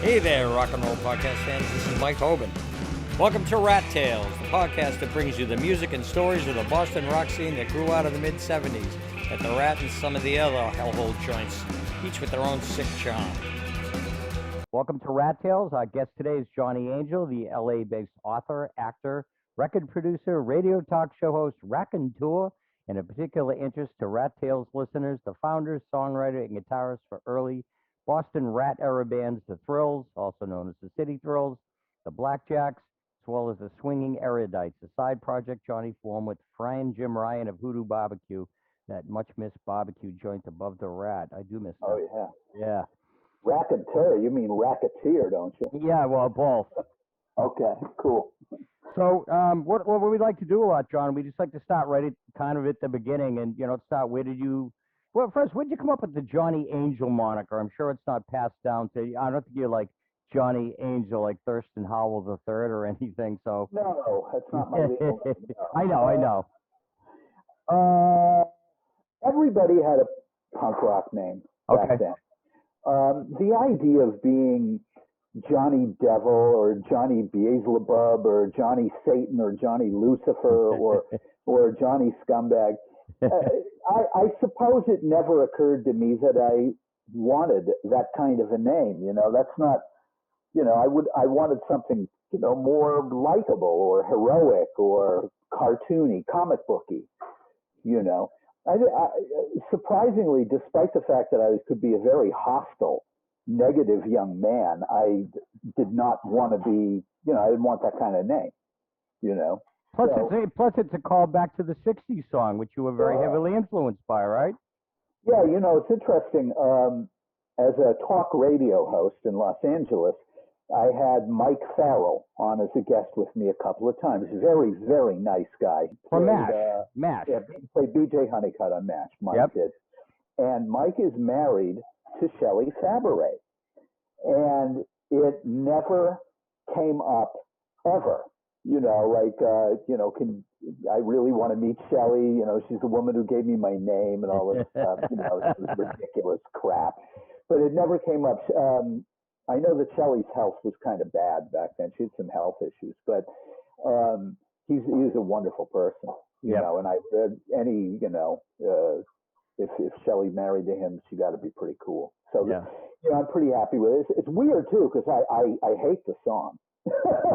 Hey there, rock and roll podcast fans. This is Mike Hoban. Welcome to Rat Tales, the podcast that brings you the music and stories of the Boston rock scene that grew out of the mid-'70s at the Rat and some of the other hellhole joints, each with their own sick charm. Welcome to Rat Tales. Our guest today is Johnny Angel, the LA-based author, actor, record producer, radio talk show host, raconteur, and a particular interest to Rat Tales listeners, the founder, songwriter, and guitarist for early Boston Rat-era bands, the Thrills, also known as the City Thrills, the Blackjacks, as well as the Swinging Erudites, a side project Johnny formed with Fran Jim Ryan of Hoodoo Barbecue, that much-missed barbecue joint above the Rat. I do miss that. Oh, yeah. Yeah. Raconteur, you mean racketeer, don't you? Yeah, well, both. Okay, cool. So what we'd like to do a lot, John, we just like to start right at kind of at the beginning and, start where did you... Well, first, where did you come up with the Johnny Angel moniker? I'm sure it's not passed down to you. I don't think you're like Johnny Angel, like Thurston Howell III or anything, so... No, that's not my legal name. No. I know. Everybody had a punk rock name back then. The idea of being Johnny Devil or Johnny Beelzebub or Johnny Satan or Johnny Lucifer or Johnny Scumbag, I suppose it never occurred to me that I wanted that kind of a name. That's not, I wanted something, more likable or heroic or cartoony, comic booky, surprisingly, despite the fact that I could be a very hostile, negative young man, I did not want to be, I didn't want that kind of name, Plus, it's a call back to the 60s song, which you were very heavily influenced by, right? Yeah, it's interesting. As a talk radio host in Los Angeles, I had Mike Farrell on as a guest with me a couple of times. Very, very nice guy. From MASH. Yeah, he played B.J. Honeycutt on MASH. Mike did. And Mike is married to Shelley Fabares. And it never came up ever. I really want to meet Shelley. She's the woman who gave me my name and all this stuff. This ridiculous crap. But it never came up. I know that Shelley's health was kind of bad back then. She had some health issues, but he's a wonderful person, you know. And I read if Shelley married to him, she got to be pretty cool. So I'm pretty happy with it. It's weird too because I hate the song.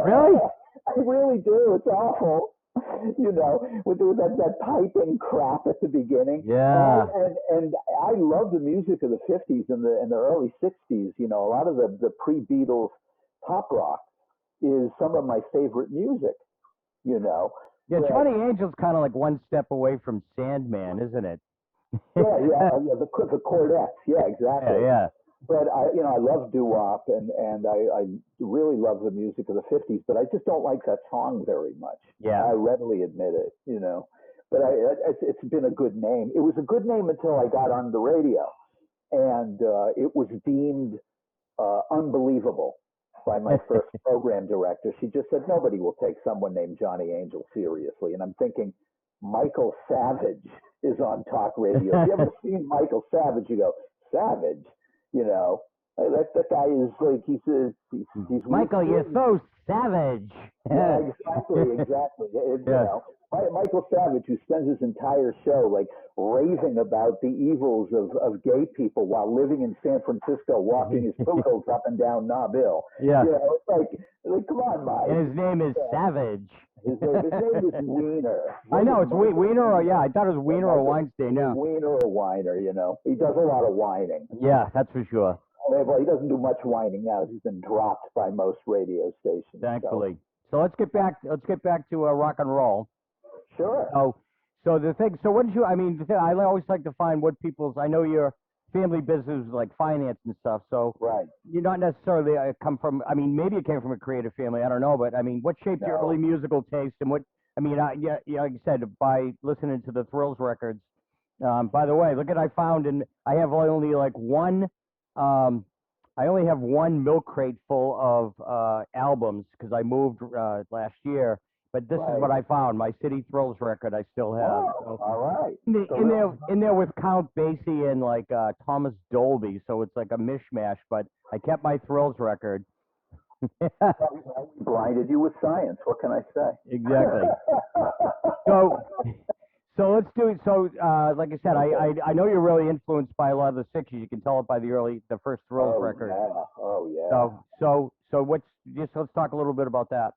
Really? I really do. It's awful. With that piping crap at the beginning. Yeah. And I love the music of the 50s and the early 60s. A lot of the pre-Beatles pop rock is some of my favorite music, Yeah, Johnny Angel's kind of like one step away from Sandman, isn't it? the Cordettes. Yeah, exactly. Yeah. But I love doo-wop and I really love the music of the 50s, but I just don't like that song very much. Yeah. I readily admit it, But it's been a good name. It was a good name until I got on the radio, and it was deemed unbelievable by my first program director. She just said, nobody will take someone named Johnny Angel seriously. And I'm thinking, Michael Savage is on talk radio. Have you ever seen Michael Savage? You go, Savage? That guy is like, he's Michael, you're so savage. Yeah, exactly. Michael Savage, who spends his entire show like raving about the evils of gay people while living in San Francisco, walking his poodles up and down Nob Hill. Yeah. It's like come on, Mike. And his name is Savage. His name is Wiener. I know, it's Wiener, I thought it was Wiener or Weinstein, yeah. Wiener or Weiner, He does a lot of whining. Yeah, that's for sure. Well, he doesn't do much whining now. He's been dropped by most radio stations. Thankfully. So let's get back to rock and roll. Sure. So the thing, so what did you, I always like to find what people's, I know your family business is like finance and stuff, so right. You're not necessarily come from, maybe you came from a creative family, I don't know, but what shaped your early musical taste and what, like you said, by listening to the Thrills records, by the way, look at I found, and I have only like one, I only have one milk crate full of albums because I moved last year, but this is Right. what I found. My City Thrills record I still have. Oh, So all right. in there with Count Basie and like Thomas Dolby, so it's like a mishmash. But I kept my Thrills record. Blinded you with science. What can I say? Exactly. So let's do it. So like I said, I know you're really influenced by a lot of the 60s. You can tell it by the first Thrills record. Yeah. Oh yeah. So let's talk a little bit about that.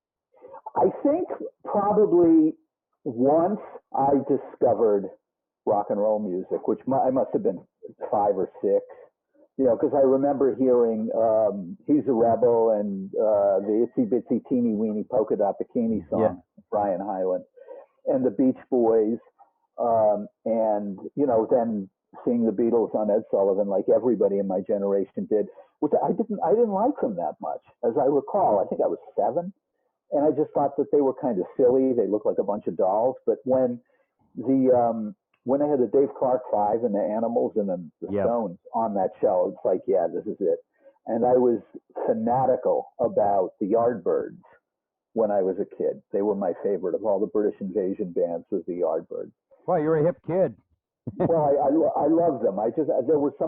I think probably once I discovered rock and roll music, which I must have been 5 or 6, because I remember hearing He's a Rebel and the Itsy Bitsy Teeny Weeny Polka Dot Bikini song, Brian Hyland, and the Beach Boys, and then seeing the Beatles on Ed Sullivan, like everybody in my generation did, which I didn't like them that much. As I recall, I think I was 7. And I just thought that they were kind of silly. They looked like a bunch of dolls. But when when they had the Dave Clark 5 and the Animals and then the Stones on that show, it's like, yeah, this is it. And I was fanatical about the Yardbirds when I was a kid. They were my favorite of all the British invasion bands. Was the Yardbirds. Well, you're a hip kid. Well, I love them.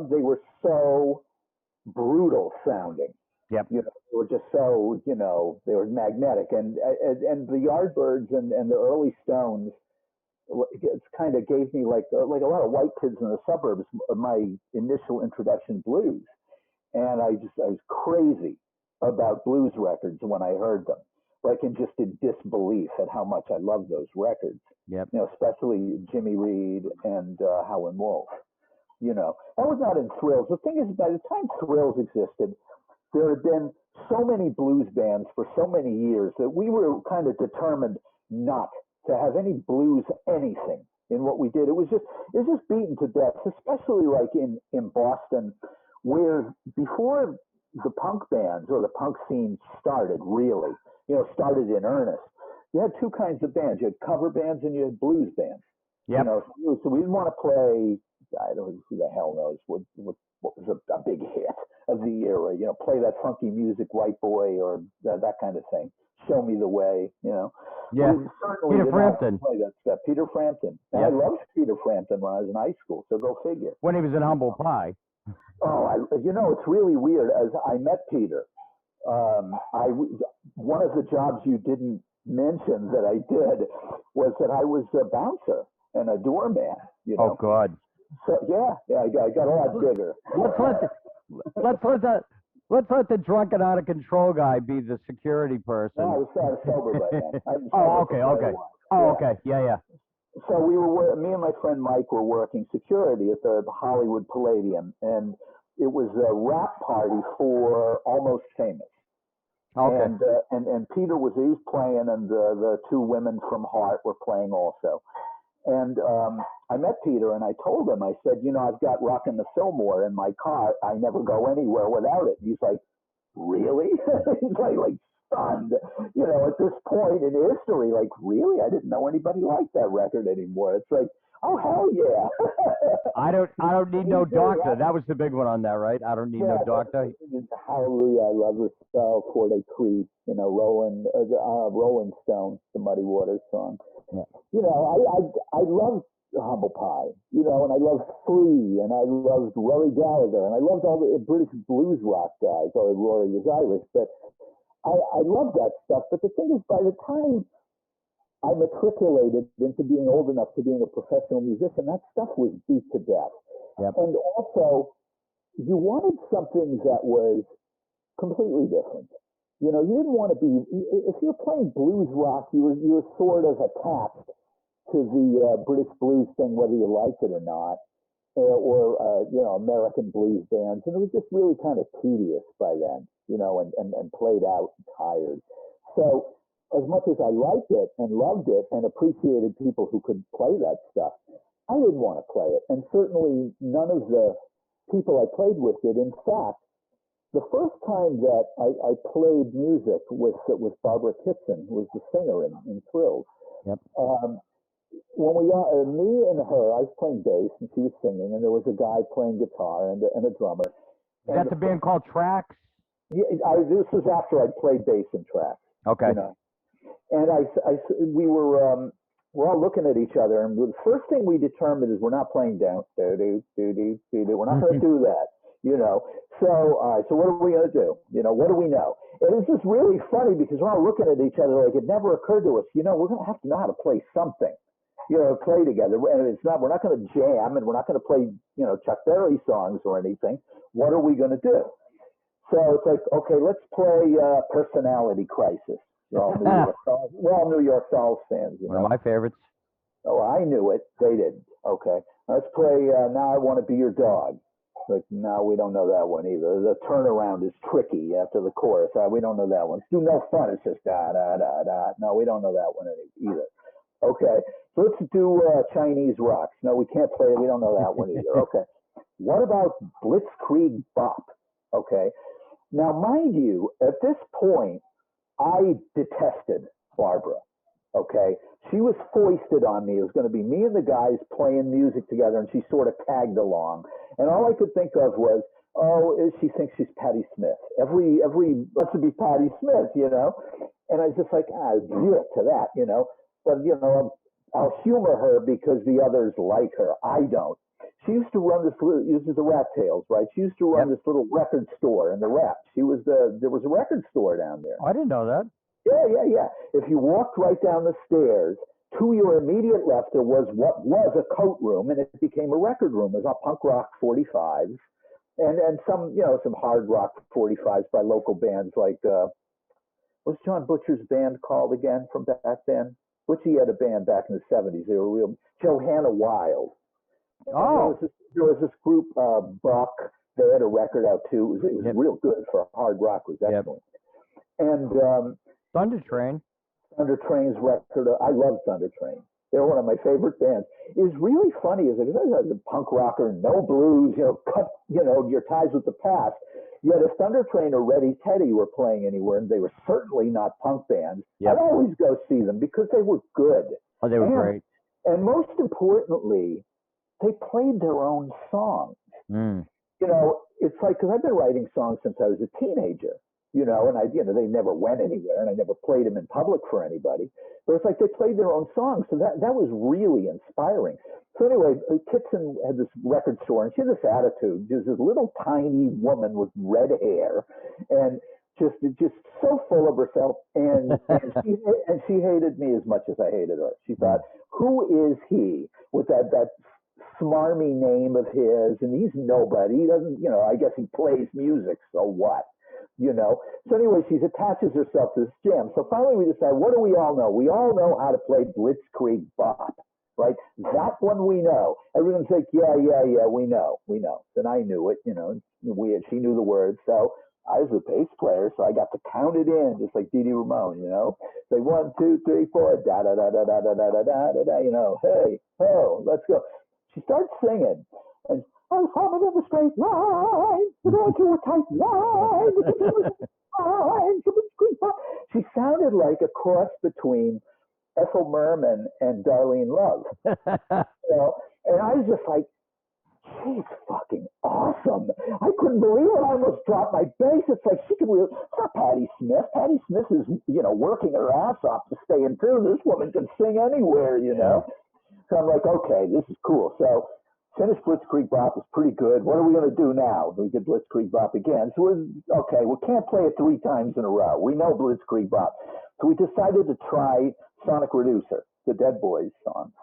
They were so brutal sounding. Yep. They were just so, they were magnetic. And the Yardbirds and the early Stones, it kind of gave me like a lot of white kids in the suburbs, my initial introduction blues. And I was crazy about blues records when I heard them, like in just in disbelief at how much I loved those records. Yep. Especially Jimmy Reed and Howlin' Wolf. I was not in Thrills. The thing is, by the time Thrills existed, there had been so many blues bands for so many years that we were kind of determined not to have any blues anything in what we did. It was just beaten to death, especially like in Boston, where before the punk bands or the punk scene started really, started in earnest, you had 2 kinds of bands. You had cover bands and you had blues bands. Yep. So we didn't want to play, I don't know who the hell knows what was a big hit of the era, play that funky music, White Boy, or that kind of thing. Show Me the Way, Yeah. Peter Frampton. Play that stuff. Peter Frampton. And I loved Peter Frampton when I was in high school, so go figure. When he was in Humble Pie. Oh, it's really weird. As I met Peter, one of the jobs you didn't mention that I did was that I was a bouncer and a doorman. Oh God. So I got a lot bigger. Let's let the drunken, out of control guy be the security person. No, I was sober by then. Okay. Yeah. So me and my friend Mike were working security at the Hollywood Palladium, and it was a rap party for Almost Famous. Okay. And Peter he was playing, and the 2 women from Heart were playing also. And I met Peter, and I told him, I said, I've got Rockin' the Fillmore in my car. I never go anywhere without it. And he's like, really? He's like stunned, at this point in history, like, really? I didn't know anybody liked that record anymore. It's like, oh, hell yeah. I don't need no doctor. That was the big one on that, right? I don't need no doctor. Hallelujah, I love her style, Corday Creek, Rolling Stone, the Muddy Waters song. Yeah. I love Humble Pie, and I loved Free, and I loved Rory Gallagher, and I loved all the British blues rock guys, although Rory was Irish, but I loved that stuff. But the thing is, by the time I matriculated into being old enough to being a professional musician, that stuff was beat to death. Yep. And also, you wanted something that was completely different. You didn't want to be, if you're playing blues rock, you were sort of attached to the British blues thing, whether you liked it or not, or American blues bands. And it was just really kind of tedious by then, and played out and tired. So as much as I liked it and loved it and appreciated people who could play that stuff, I didn't want to play it. And certainly none of the people I played with did. In fact, the first time that I played music with Barbara Kitson, who was the singer in Thrills. Yep. When me and her, I was playing bass and she was singing, and there was a guy playing guitar and a drummer. Is that the band called Tracks? Yeah, this was after I played bass and Tracks. Okay. And we're all looking at each other, and the first thing we determined is we're not playing down. We're not going to do that, you know. So, so what are we going to do? You know, what do we know? And it's just really funny because we're all looking at each other like it never occurred to us. You know, we're going to have to know how to play something. You know, play together, and we're not going to jam, and we're not going to play, you know, Chuck Berry songs or anything. What are we going to do? So it's like, okay, let's play Personality Crisis. We're all New York Dolls fans. You know? One of my favorites. Oh, I knew it. They didn't. Okay, let's play Now I Want to Be Your Dog. Like, no, we don't know that one either. The turnaround is tricky after the chorus. We don't know that one. It's Do No Fun. It's just da da da da. No, we don't know that one either. Okay, so let's do Chinese Rocks. No, we can't play it. We don't know that one either. Okay, what about Blitzkrieg Bop? Okay, now mind you, at this point, I detested Barbara. Okay, she was foisted on me. It was going to be me and the guys playing music together, and she sort of tagged along. And all I could think of was, oh, she thinks she's Patti Smith. Every wants to be Patti Smith, you know. And I was just like, to that, you know. But, you know, I'll humor her because the others like her. I don't. She used to run uses the Rat Tails, right? She used to run this little record store in the Rat. There was a record store down there. I didn't know that. Yeah. If you walked right down the stairs, to your immediate left, there was what was a coat room, and it became a record room. It was a punk rock 45s and some, you know, some hard rock 45s by local bands like, what's John Butcher's band called again from back then? Butchie had a band back in the 70s. They were real. Johanna Wild. Oh. There was this group, Buck. They had a record out too. It was real good for hard rock. It was excellent. And Thunder Train. Thunder Train's record. I love Thunder Train. They're one of my favorite bands. It's really funny is that as a punk rocker, no blues, you know, cut, you know, your ties with the past. Yet if Thunder Train or Ready Teddy were playing anywhere, and they were certainly not punk bands, I'd always go see them because they were good. Oh, they were great. And most importantly, they played their own songs. Mm. You know, it's like, because I've been writing songs since I was a teenager, you know, and they never went anywhere, and I never played them in public for anybody. But it's like they played their own songs, so that was really inspiring. So anyway, Kitson had this record store, and she had this attitude. She was this little tiny woman with red hair, and just so full of herself. And she hated me as much as I hated her. She thought, who is he with that smarmy name of his? And he's nobody. He doesn't, you know. I guess he plays music. So what? You know. So anyway, she attaches herself to this jam. So finally, we decide, what do we all know? We all know how to play Blitzkrieg Bop. Right? That one we know. Everyone's like, yeah, we know. Then I knew it, you know. She knew the words. So I was a bass player, so I got to count it in, just like Dee Dee Ramone, you know. Say 1, 2, 3, 4, da da da da da da da da da da, you know. Hey, ho, let's go. She starts singing, and I was coming in the straight line, going to a tight line. She sounded like a cross between Ethel Merman and Darlene Love. You know? And I was just like, she's fucking awesome. I couldn't believe it. I almost dropped my bass. It's like she can really, not Patti Smith. Patti Smith is, you know, working her ass off to stay in tune. This woman can sing anywhere, you know. So I'm like, okay, this is cool. So finished Blitzkrieg Bop was pretty good. What are we going to do now? We did Blitzkrieg Bop again. So okay, we can't play it 3 times in a row. We know Blitzkrieg Bop. So we decided to try Sonic Reducer, the Dead Boys song.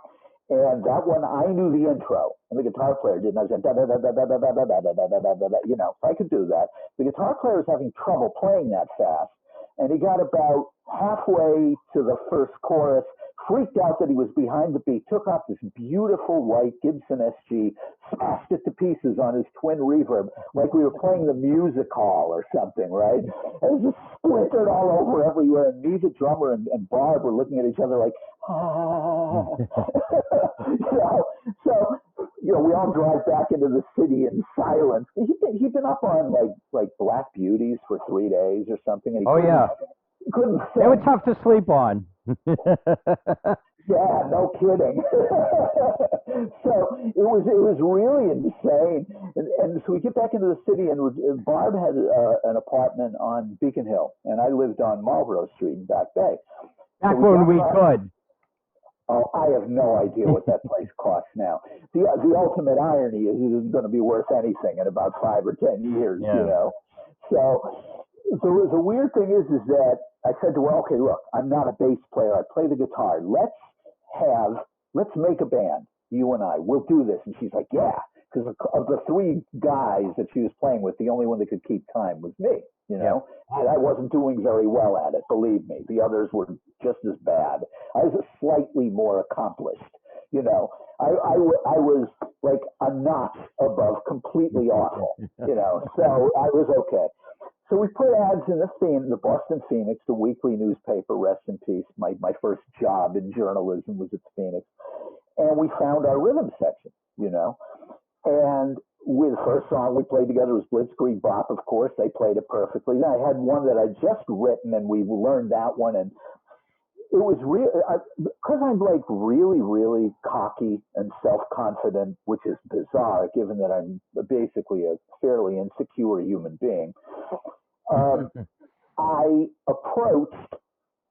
And that one, I knew the intro, and the guitar player didn't. I was like, da da da da da da da da da da da da da da, you know, so I could do that. The guitar player was having trouble playing that fast, and he got about halfway to the first chorus, freaked out that he was behind the beat, took off this beautiful white Gibson SG, smashed it to pieces on his twin reverb, like we were playing the music hall or something, right? And it just splintered all over everywhere, and me, the drummer, and Barb were looking at each other like, you know, so, you know, we all drive back into the city in silence. He'd been up on like Black Beauties for 3 days or something, and he couldn't sing. They were tough to sleep on. Yeah, no kidding. So it was really insane. And so we get back into the city, and Barb had an apartment on Beacon Hill, and I lived on Marlborough Street in Back Bay. Back when we could. Oh, I have no idea what that place costs now. The ultimate irony is it isn't going to be worth anything in about 5 or 10 years, you know. So the weird thing is that I said to her, okay, look, I'm not a bass player. I play the guitar. Let's make a band, you and I. We'll do this. And she's like, yeah, because of the 3 guys that she was playing with, the only one that could keep time was me, you know. And I wasn't doing very well at it, believe me. The others were just as bad. I was slightly more accomplished, you know. I was like a notch above completely awful, you know. So I was okay. So we put ads in the Boston Phoenix, the weekly newspaper, rest in peace. My first job in journalism was at the Phoenix. And we found our rhythm section, you know. And with the first song we played together was Blitzkrieg Bop, of course. They played it perfectly. Then I had one that I'd just written, and we learned that one. And it was real, because I'm like really, really cocky and self-confident, which is bizarre given that I'm basically a fairly insecure human being. I approached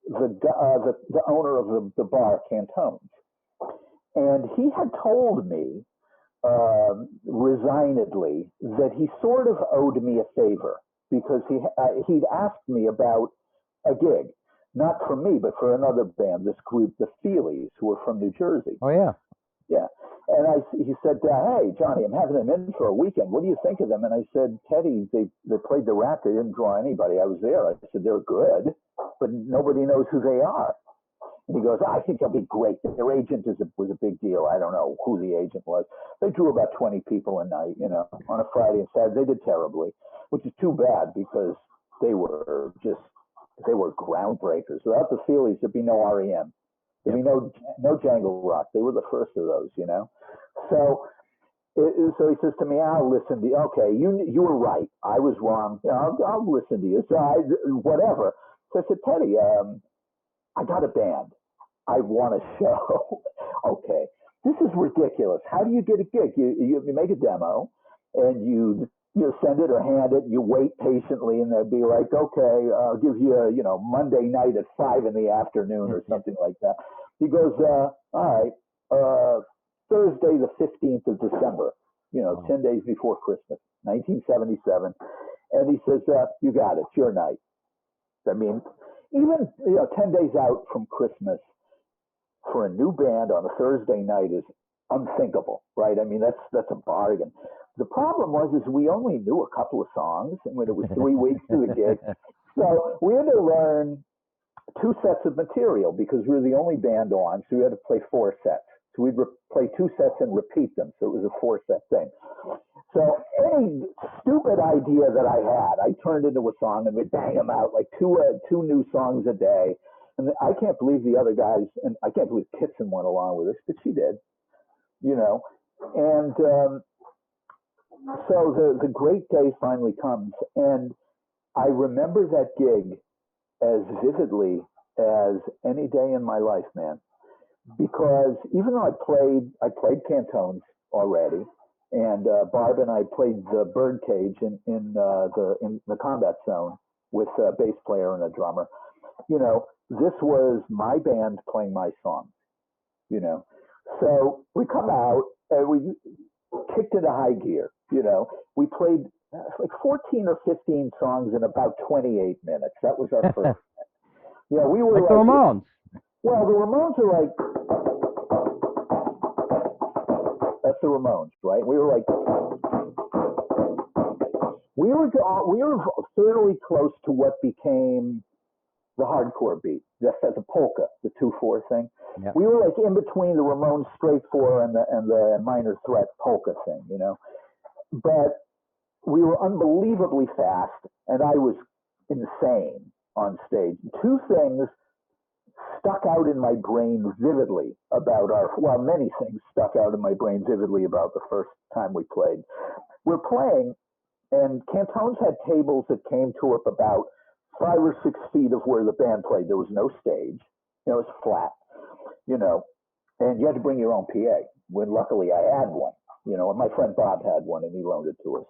the owner of the bar, Cantones, and he had told me resignedly that he sort of owed me a favor because he'd asked me about a gig, not for me, but for another band, this group, the Feelies, who were from New Jersey. Oh, yeah. Yeah. And he said, hey, Johnny, I'm having them in for a weekend. What do you think of them? And I said, Teddy, they played the Rat. They didn't draw anybody. I was there. I said, they're good, but nobody knows who they are. And he goes, I think they'll be great. Their agent was a big deal. I don't know who the agent was. They drew about 20 people a night, you know, on a Friday and Saturday. They did terribly, which is too bad because they were groundbreakers. Without the Feelies, there'd be no REM. There'd be no Jangle Rock. They were the first of those, you know. So he says to me, I'll listen to you. Okay, you were right. I was wrong. You know, I'll listen to you. So whatever. So I said, Teddy, I got a band. I want a show. Okay, this is ridiculous. How do you get a gig? You make a demo, and you send it or hand it. You wait patiently, and they'll be like, okay, I'll give you, Monday night at 5 in the afternoon or something like that. He goes, all right, Thursday the 15th of December, 10 days before Christmas, 1977. And he says, you got it. It's your night. I mean, even 10 days out from Christmas for a new band on a Thursday night is unthinkable, right? I mean, that's a bargain. The problem was we only knew a couple of songs, and when it was 3 weeks to the gig, so we had to learn 2 sets of material because we were the only band on, so we had to play 4 sets. So we'd play 2 sets and repeat them, so it was a 4-set thing. So any stupid idea that I had, I turned into a song and we'd bang them out like two new songs a day. And I can't believe the other guys, and I can't believe Kitson went along with us, but she did, And so the great day finally comes, and I remember that gig as vividly as any day in my life, man. Because even though I played Cantones already, and Barb and I played the Birdcage in the Combat Zone with a bass player and a drummer. This was my band playing my songs. So we come out and we kicked into high gear. We played like 14 or 15 songs in about 28 minutes. That was our first. Yeah, we were like the Ramones. Well, the Ramones are like, that's the Ramones, right? We were fairly close to what became the hardcore beat. That's the polka, the 2/4 thing. Yep. We were like in between the Ramones straight 4 and the Minor Threat polka thing, But we were unbelievably fast, and I was insane on stage. 2 things stuck out in my brain vividly about many things stuck out in my brain vividly about the first time we played. We're playing, and Cantones had tables that came to up about 5 or 6 feet of where the band played. There was no stage. It was flat, and you had to bring your own PA. When luckily I had one, and my friend Bob had one, and he loaned it to us.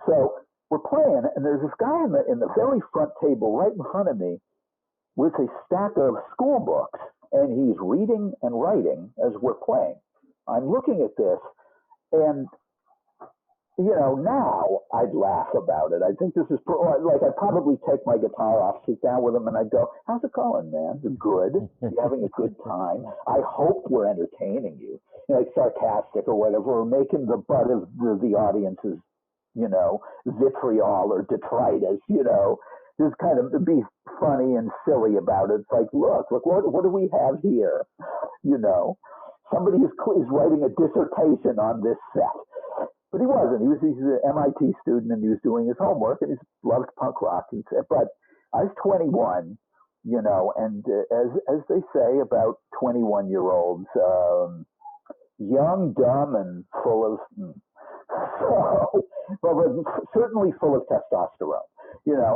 So we're playing, and there's this guy in the very front table right in front of me with a stack of school books, and he's reading and writing as we're playing. I'm looking at this, and now I'd laugh about it. I think this is like I'd probably take my guitar off, sit down with him, and I'd go, "How's it going, man? Good? You having a good time? I hope we're entertaining you, like sarcastic or whatever, or making the butt of the audience's, vitriol or detritus. Just kind of be funny and silly about it. It's like, look, what do we have here? Somebody is writing a dissertation on this set." But he wasn't. He's an MIT student, and he was doing his homework, and he loved punk rock. But I was 21, and as they say about 21-year-olds, young, dumb, and full of, certainly full of testosterone,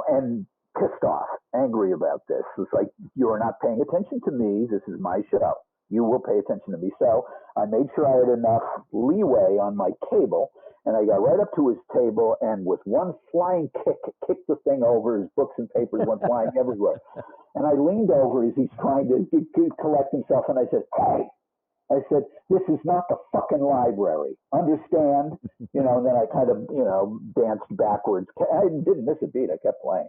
and pissed off, angry about this. It's like, you're not paying attention to me. This is my show. You will pay attention to me. So I made sure I had enough leeway on my cable, and I got right up to his table, and with one flying kick, kicked the thing over. His books and papers went flying everywhere. And I leaned over as he's trying to collect himself, and I said, "Hey," I said, "this is not the fucking library. Understand?" And then I kind of, danced backwards. I didn't miss a beat. I kept playing,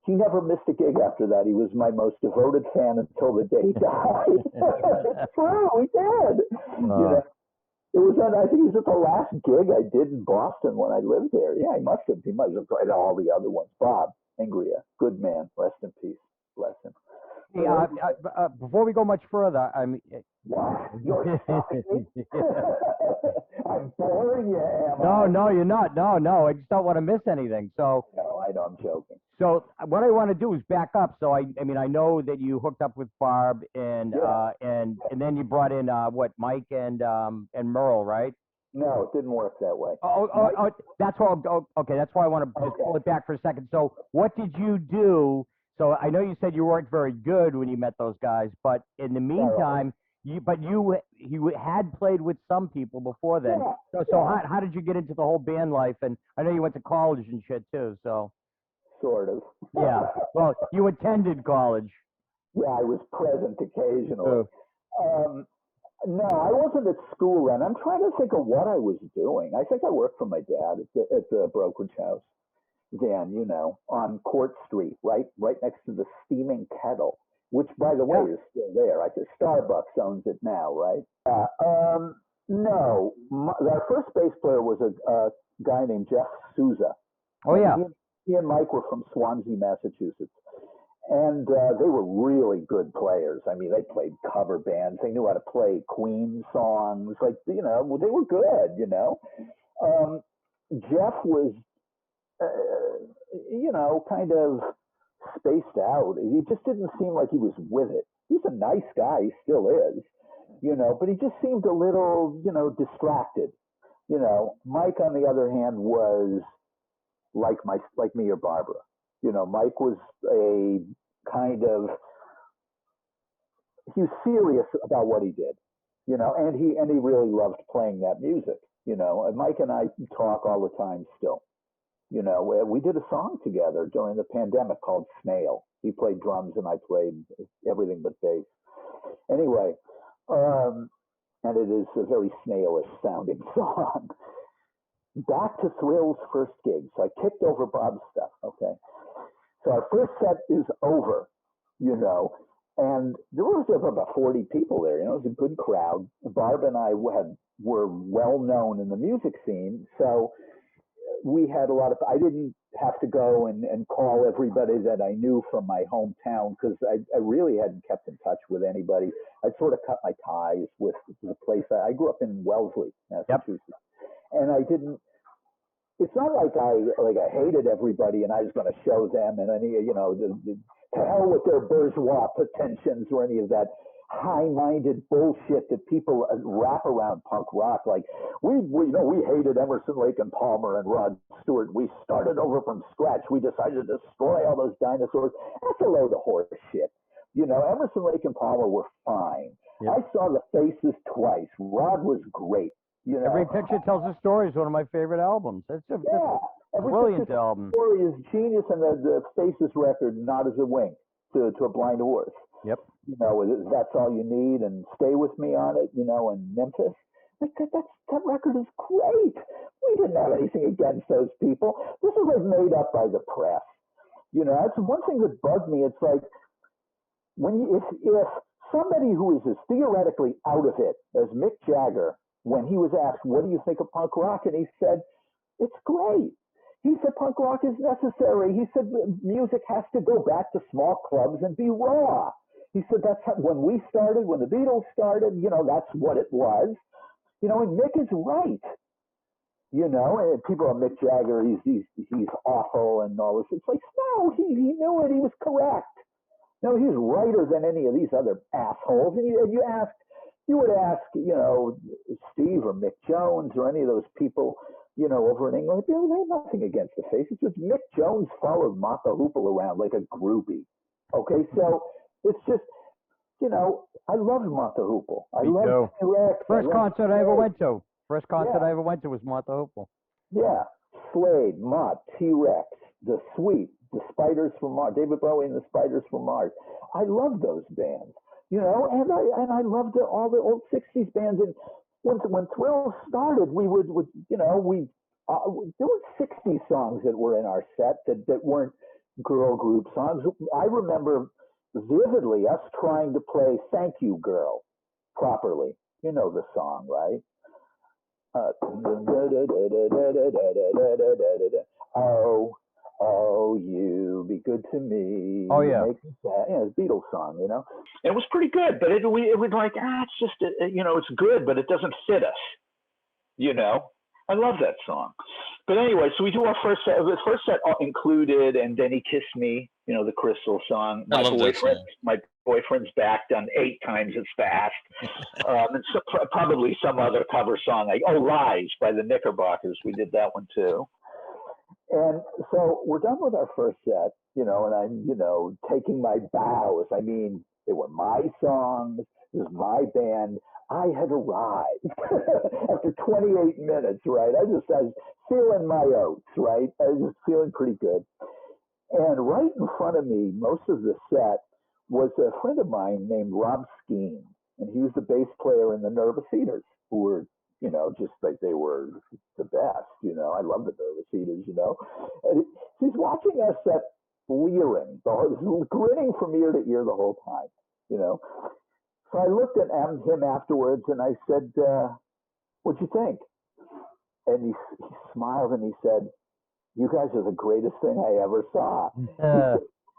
He never missed a gig after that. He was my most devoted fan until the day he died. It's true, he did. It was I think it was at the last gig I did in Boston when I lived there. Yeah, he must have played all the other ones. Bob Ingria, good man, rest in peace, bless him. Hey, before we go much further, What? You're stopping me? I'm boring you, am I? No, you're not. No, I just don't want to miss anything. So. No, I know, I'm joking. So what I want to do is back up. So I know that you hooked up with Barb, and and then you brought in Mike and Merle, right? No, it didn't work that way. Oh, that's why. Okay, that's why I want to just pull it back for a second. So what did you do? So I know you said you weren't very good when you met those guys, but in the meantime, you had played with some people before then. Yeah. So how did you get into the whole band life? And I know you went to college and shit too. So. Sort of. Yeah. Well, you attended college. Yeah, I was present occasionally. No, I wasn't at school then. I'm trying to think of what I was doing. I think I worked for my dad at the brokerage house then, on Court Street, right next to the Steaming Kettle, which, by the way, is still there. I think Starbucks owns it now, right? No, our first bass player was a guy named Jeff Souza. Oh, yeah. He and Mike were from Swansea, Massachusetts. And they were really good players. I mean, they played cover bands. They knew how to play Queen songs. Like, they were good, Jeff was, kind of spaced out. He just didn't seem like he was with it. He's a nice guy. He still is, but he just seemed a little, distracted. Mike, on the other hand, was like me or Barbara. Mike was a kind of, he was serious about what he did, and he really loved playing that music, and Mike and I talk all the time still. We did a song together during the pandemic called Snail. He played drums and I played everything but bass. Anyway, and it is a very snailish sounding song. Back to Thrill's first gig. So I kicked over Bob's stuff, okay? So our first set is over, and there was about 40 people there. It was a good crowd. Barb and I were well known in the music scene, so we had a lot of. I didn't have to go and call everybody that I knew from my hometown because I really hadn't kept in touch with anybody. I'd sort of cut my ties with the place. I grew up in Wellesley, Massachusetts, and I didn't. It's not like I hated everybody and I was going to show them and any to hell with their bourgeois pretensions or any of that high-minded bullshit that people wrap around punk rock. Like we hated Emerson, Lake and Palmer and Rod Stewart. We started over from scratch. We decided to destroy all those dinosaurs. That's a load of horse shit. Emerson, Lake and Palmer were fine. Yep. I saw the Faces twice. Rod was great. Every Picture Tells a Story is one of my favorite albums. It's a brilliant album. Story is genius, and the Faces record, Not As a Wink. to a blind horse. Yep. You know, That's All You Need and Stay With Me on it, you know, and Memphis. Like that record is great. We didn't have anything against those people. This is like made up by the press. You know, that's one thing that bugged me. It's like if somebody who is as theoretically out of it as Mick Jagger, when he was asked, "What do you think of punk rock?" and he said, "It's great." He said punk rock is necessary. He said music has to go back to small clubs and be raw. He said that's how, when we started, when the Beatles started, you know, that's what it was. You know, and Mick is right. You know, and people are Mick Jagger, he's awful and all this. It's like, no, he knew it. He was correct. No, he's righter than any of these other assholes. And you would ask, you know, Steve or Mick Jones or any of those people, you know, over in England, they have nothing against the face. It's just Mick Jones followed Mata Hoople around like a groupie. Okay, so it's just, you know, I loved Mata Hoople. I loved T-Rex. First concert I ever went to. First concert I ever went to was Mata Hoople. Yeah, Slade, Mott, T-Rex, The Sweep, The Spiders from Mars, David Bowie and The Spiders from Mars. I love those bands, you know, and I loved all the old '60s bands. And when Thrill started, we would you know, there were 60 songs that were in our set that weren't girl group songs. I remember vividly us trying to play "Thank You Girl" properly. You know the song, right? Oh, you be good to me. Oh yeah, it's a Beatles song, you know. It was pretty good, but it was like it's just you know, it's good, but it doesn't fit us, you know. I love that song. But anyway, so we do our first set. The first set included "And Then He Kissed Me," you know, the Crystal song. My boyfriend's back done 8 times as fast. And so, probably some other cover song like "Lies" by the Knickerbockers. We did that one too. And so we're done with our first set, you know, and I'm, you know, taking my bows. I mean, they were my songs. It was my band. I had arrived after 28 minutes, right? I was feeling my oats, right? I was just feeling pretty good. And right in front of me, most of the set, was a friend of mine named Rob Skeen. And he was the bass player in the Nervous Eaters, who were, you know, just like they were the best, you know. I love the Nervous Eaters, you know. And he's watching us set leering, grinning from ear to ear the whole time, you know. So I looked at him afterwards and I said, "What'd you think?" And he smiled and he said, "You guys are the greatest thing I ever saw."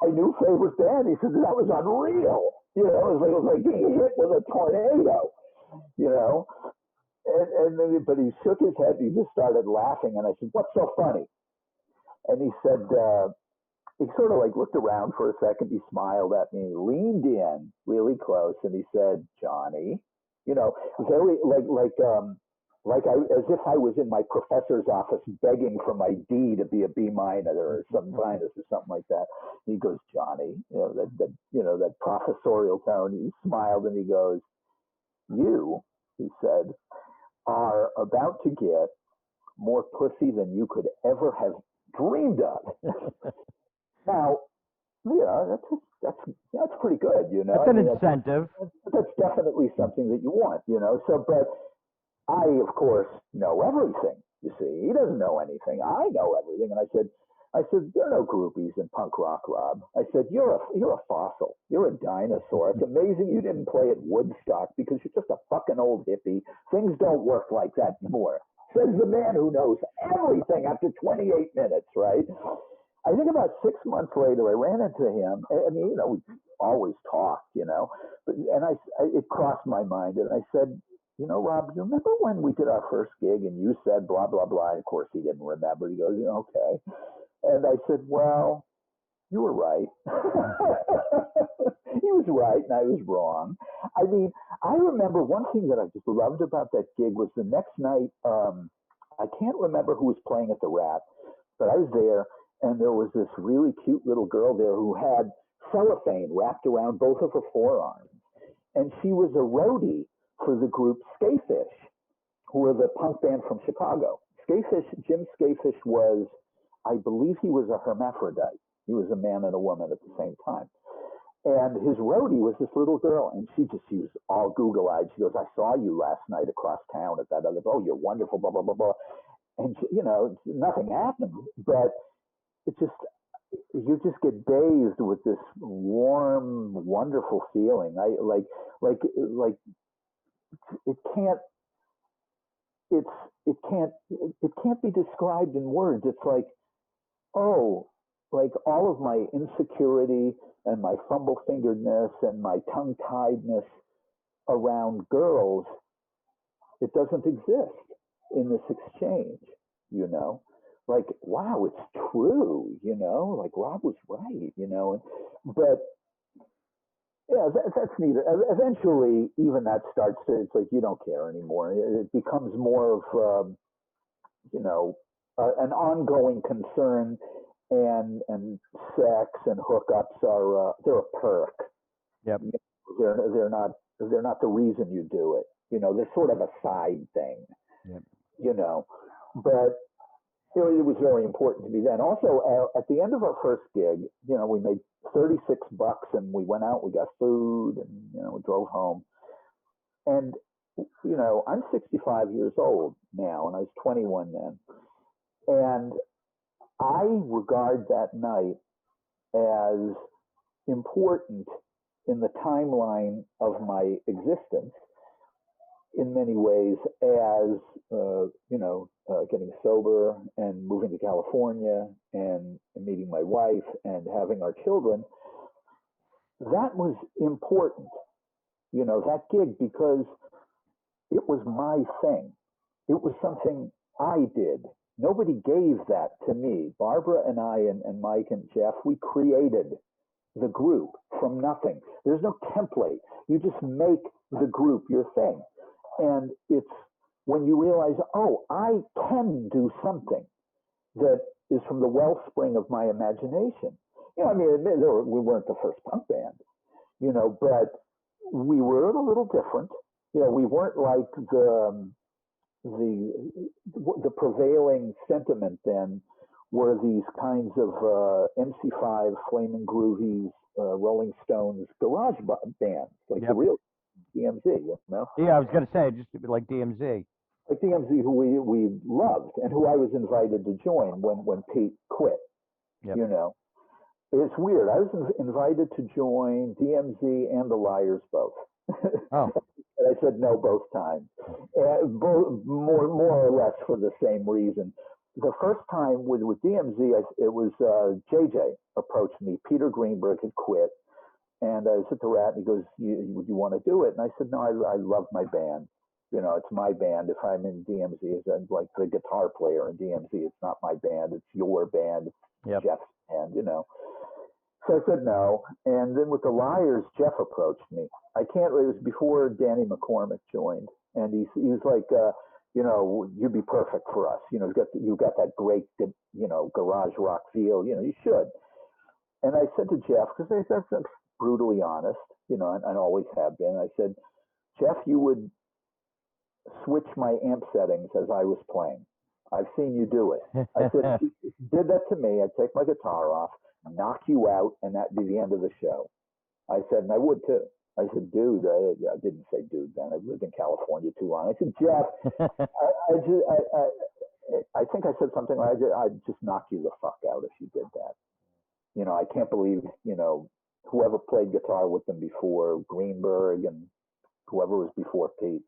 My new favorite band. He said, "That was unreal." You know, it was like being hit with a tornado, you know. And then, but he shook his head. He just started laughing. And I said, "What's so funny?" And he said, he sort of like looked around for a second. He smiled at me, leaned in really close, and he said, "Johnny," you know, very as if I was in my professor's office begging for my D to be a B minor or some minus or something like that. And he goes, "Johnny," you know, that professorial tone. He smiled and he goes, "You," he said, "are about to get more pussy than you could ever have dreamed of." Now, yeah, that's pretty good, you know. That's an incentive. That's definitely something that you want, you know. So, but I, of course, know everything. You see, he doesn't know anything. I know everything. And I said, "There are no groupies in punk rock, Rob." I said, you're a fossil. You're a dinosaur. It's amazing you didn't play at Woodstock because you're just a fucking old hippie. Things don't work like that anymore." Says the man who knows everything after 28 minutes, right? I think about 6 months later, I ran into him. I mean, you know, we always talked, you know, and it crossed my mind, and I said, "You know, Rob, you remember when we did our first gig and you said blah, blah, blah?" And of course, he didn't remember. He goes, "Okay." And I said, "Well, you were right." He was right and I was wrong. I mean, I remember one thing that I just loved about that gig was the next night, I can't remember who was playing at the Rat, but I was there. And there was this really cute little girl there who had cellophane wrapped around both of her forearms. And she was a roadie for the group Skafish, who were the punk band from Chicago. Jim Skafish was, I believe he was a hermaphrodite. He was a man and a woman at the same time. And his roadie was this little girl, and she was all Google-eyed. She goes, "I saw you last night across town at that other, oh, you're wonderful, blah, blah, blah, blah." And, she, nothing happened, but it just, you just get bathed with this warm, wonderful feeling. Like it can't, it can't be described in words. It's like, oh, like all of my insecurity and my fumble-fingeredness and my tongue-tiedness around girls, it doesn't exist in this exchange, Like, wow, it's true, Like Rob was right, But yeah, that's neither. Eventually, even that starts to, it's like you don't care anymore. It becomes more of, an ongoing concern, and sex and hookups are they're a perk. Yep. They're not the reason you do it. They're sort of a side thing. Yep. But it was very important to me then. Also, at the end of our first gig, we made $36, and we went out, we got food, and we drove home. And I'm 65 years old now, and I was 21 then. And I regard that night as important in the timeline of my existence in many ways as, getting sober and moving to California and meeting my wife and having our children. That was important, that gig, because it was my thing. It was something I did. Nobody gave that to me. Barbara and I and Mike and Jeff, we created the group from nothing. There's no template. You just make the group your thing. And it's when you realize, oh, I can do something that is from the wellspring of my imagination. We weren't the first punk band, but we were a little different. We weren't like the prevailing sentiment then were these kinds of MC5, Flamin' Groovies, Rolling Stones garage bands, like the real DMZ, Yeah, I was going to say, just like DMZ. Like DMZ, who we loved, and who I was invited to join when Pete quit, It's weird. I was invited to join DMZ and the Liars both. Oh. And I said no both times, more or less for the same reason. The first time with DMZ, it was JJ approached me. Peter Greenberg had quit, and I was at the Rat, and he goes, "Would you want to do it?" And I said, "No, I love my band. It's my band. If I'm in DMZ, it's like the guitar player in DMZ. It's not my band. It's your band. It's Jeff's band. So I said no. And then with the Liars, Jeff approached me. It was before Danny McCormick joined. And he was like, you'd be perfect for us. You got that great, garage rock feel. You should. And I said to Jeff, because I'm brutally honest, and always have been, I said, Jeff, you would switch my amp settings as I was playing. I've seen you do it. I said, if you did that to me, I'd take my guitar off, knock you out, and that'd be the end of the show. I said, and I would too. I said, dude, I didn't say dude then. I lived in California too long. I said, Jeff, I think I said something like, I'd just knock you the fuck out if you did that. I can't believe, whoever played guitar with them before, Greenberg and whoever was before Pete,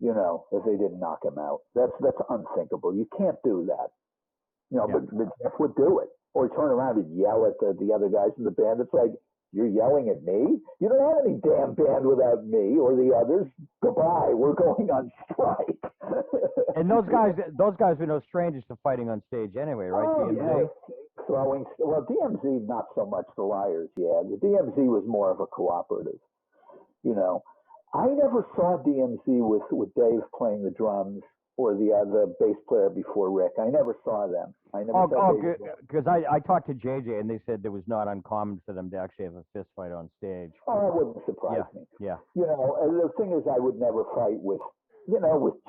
if they didn't knock him out. That's unthinkable. You can't do that. But Jeff would do it. Or turn around and yell at the other guys in the band. It's like, you're yelling at me? You don't have any damn band without me or the others. Goodbye. We're going on strike. And those guys were no strangers to fighting on stage anyway, right? Oh, DMZ? Well, DMZ, not so much the Liars, yeah. The DMZ was more of a cooperative, I never saw DMZ with Dave playing the drums or the bass player before Rick. I never saw them. Because I talked to JJ and they said it was not uncommon for them to actually have a fist fight on stage. Oh, that wouldn't surprise me. Yeah. The thing is, I would never fight with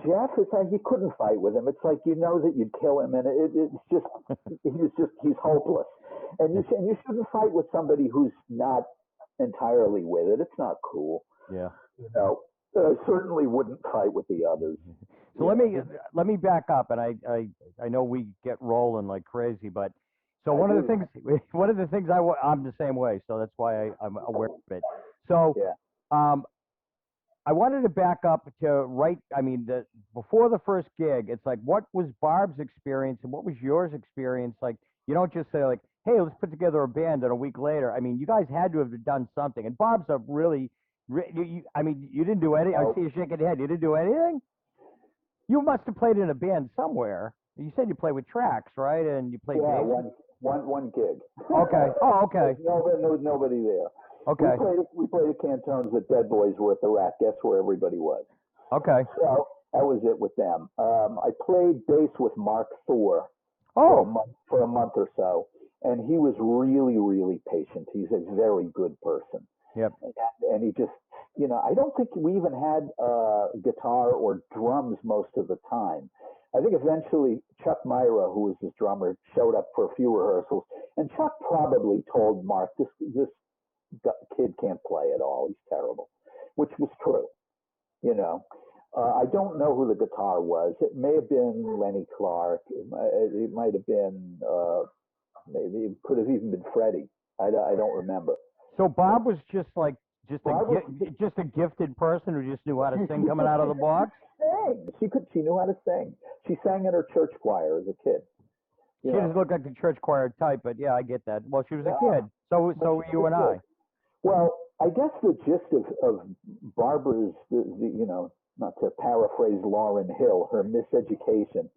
Jeff. It's like you couldn't fight with him. It's like that you'd kill him, and it's just he's hopeless. And you shouldn't fight with somebody who's not entirely with it. It's not cool. Yeah. You know, I certainly wouldn't fight with the others. So let me back up, and I know we get rolling like crazy, but so one of the things I'm the same way, so that's why I'm aware of it. So I wanted to back up to before the first gig, it's like, what was Barb's experience and what was yours experience? Like, you don't just say like, hey, let's put together a band, and a week later, I mean, you guys had to have done something. And Barb's a really, you didn't do anything. I see you shaking your head. You didn't do anything? You must have played in a band somewhere. You said you played with Tracks, right? And you played bass? One gig. Okay. Oh, okay. There was nobody there. Okay. We played at Cantones with Dead Boys were at the Rat. Guess where everybody was. Okay. So that was it with them. I played bass with Mark Thor for a month or so, and he was really, really patient. He's a very good person. Yep. And he just, I don't think we even had guitar or drums most of the time. I think eventually Chuck Myra, who was his drummer, showed up for a few rehearsals, and Chuck probably told Mark, this kid can't play at all. He's terrible, which was true. I don't know who the guitar was. It may have been Lenny Clark. It might have been, maybe it could have even been Freddie. I don't remember. So Bob was just a gifted person who just knew how to sing coming out of the box? She knew how to sing. She sang in her church choir as a kid. She doesn't look like the church choir type, but yeah, I get that. Well, she was a kid. So were you and I. Well, I guess the gist of Barbara's, not to paraphrase Lauryn Hill, her miseducation,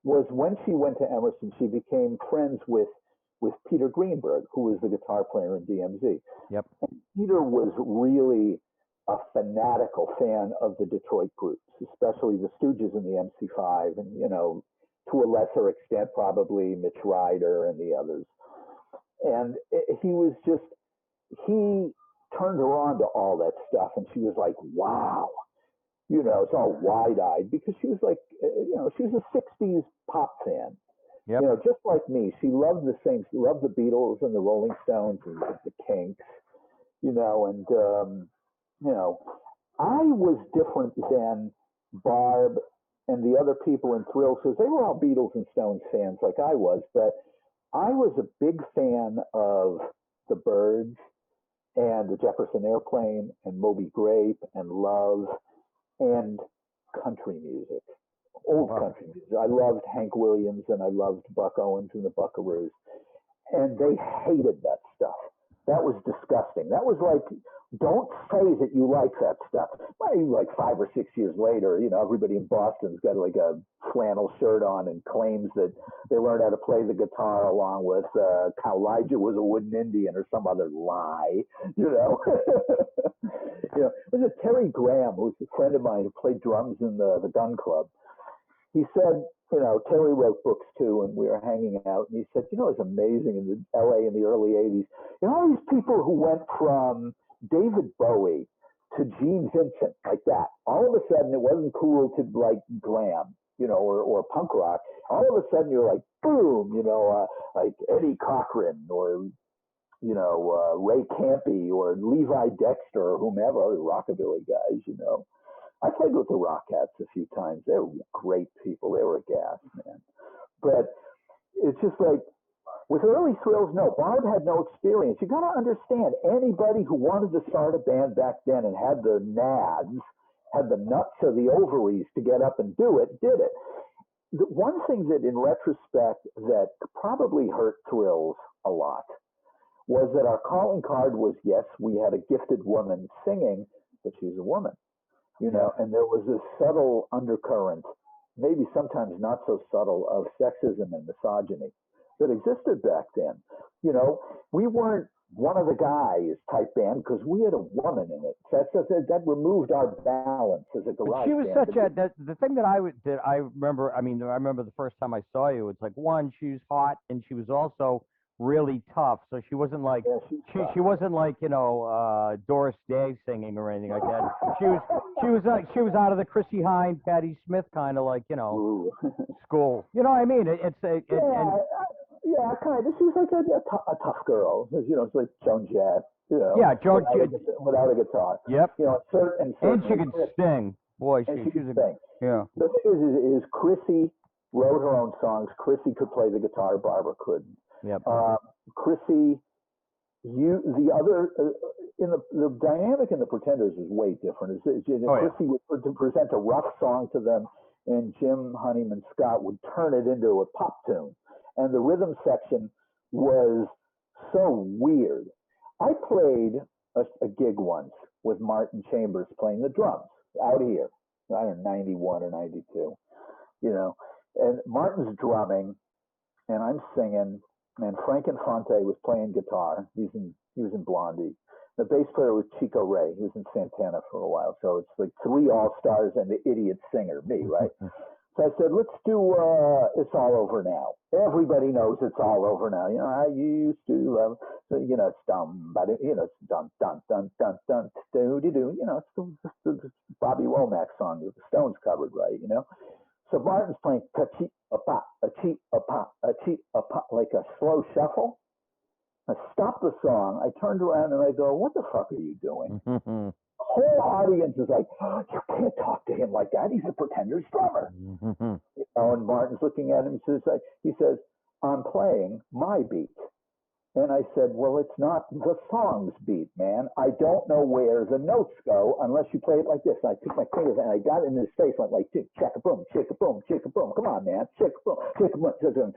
was when she went to Emerson, she became friends with Peter Greenberg, who was the guitar player in DMZ. Yep. And Peter was really a fanatical fan of the Detroit groups, especially the Stooges and the MC5, and, to a lesser extent, probably Mitch Ryder and the others. And he turned her on to all that stuff, and she was like, wow. It's all wide-eyed, because she was like, she was a 60s pop fan. Yep. Just like me. She loved the things. She loved the Beatles and the Rolling Stones and the Kinks, I was different than Barb and the other people in Thrills, because they were all Beatles and Stones fans like I was, but I was a big fan of the Byrds and the Jefferson Airplane and Moby Grape and Love and country music, old country music. I loved Hank Williams and I loved Buck Owens and the Buckaroos, and they hated that stuff. That was disgusting. That was like, don't say that you like that stuff. Well, like 5 or 6 years later, everybody in Boston's got like a flannel shirt on and claims that they learned how to play the guitar along with Elijah was a wooden Indian or some other lie, It was Terry Graham, who's a friend of mine who played drums in the Gun Club. He said, Terry wrote books too, and we were hanging out, and he said, it's amazing in the LA in the early 80s, all these people who went from David Bowie to Gene Vincent, like that. All of a sudden, it wasn't cool to like glam, or punk rock. All of a sudden, you're like, boom, like Eddie Cochran or, Ray Campy or Levi Dexter or whomever, other rockabilly guys, I played with the Rockettes a few times. They were great people. They were a gas, man. But it's just like, with early Thrills, no, Barb had no experience. You got to understand, anybody who wanted to start a band back then and had the nads, had the nuts or the ovaries to get up and do it, did it. The one thing that, in retrospect, that probably hurt Thrills a lot was that our calling card was, yes, we had a gifted woman singing, but she's a woman, and there was this subtle undercurrent, maybe sometimes not so subtle, of sexism and misogyny that existed back then. We weren't one of the guys type band because we had a woman in it. That removed our balance as a garage band. She was such the thing that I remember. I remember the first time I saw you. It's like, one, she was hot, and she was also really tough. So she wasn't like she wasn't like Doris Day singing or anything like that. She was out of the Chrissy Hynde, Patti Smith kind of like school. You know what I mean? Yeah, kind of. She was like a tough girl. You know, it's like Joan Jett. You know, Yeah, Joan Jett without a guitar. Yep. You know, and she could sing. Boy, she could a, sing. Yeah. The thing is Chrissy wrote her own songs. Chrissy could play the guitar. Barbara couldn't. Yep. Chrissy, the other in the dynamic in the Pretenders is way different. Chrissy would present a rough song to them, and Jim Honeyman Scott would turn it into a pop tune, and the rhythm section was so weird. I played a gig once with Martin Chambers playing the drums out here. I don't know, 91 or 92, you know, and Martin's drumming, and I'm singing. And Frank Infante was playing guitar. He was in Blondie. The bass player was Chico Ray. He was in Santana for a while. So it's like three all-stars and the idiot singer, me, right? So I said, let's do It's All Over Now. Everybody knows It's All Over Now. You know, I used to love, so, you know, it's dum, but you know, it's dun, dun, dun, dun, dun, do, do, do. You know, it's the Bobby Womack song that the Stones covered, right? You know? So Martin's playing a-cheep, a-pop, a-cheep, a-pop, a-cheep, a-pop, like a slow shuffle. I stopped the song. I turned around and I go, what the fuck are you doing? The whole audience is like, oh, you can't talk to him like that. He's a Pretenders drummer. You know, and Martin's looking at him. He says, I'm playing my beat. And I said, well, it's not the song's beat, man. I don't know where the notes go unless you play it like this. And I took my fingers and I got it in his face, went like, check-a-boom, check-a-boom, check-a-boom. Come on, man. Check-a-boom, check-a-boom, check-a-boom.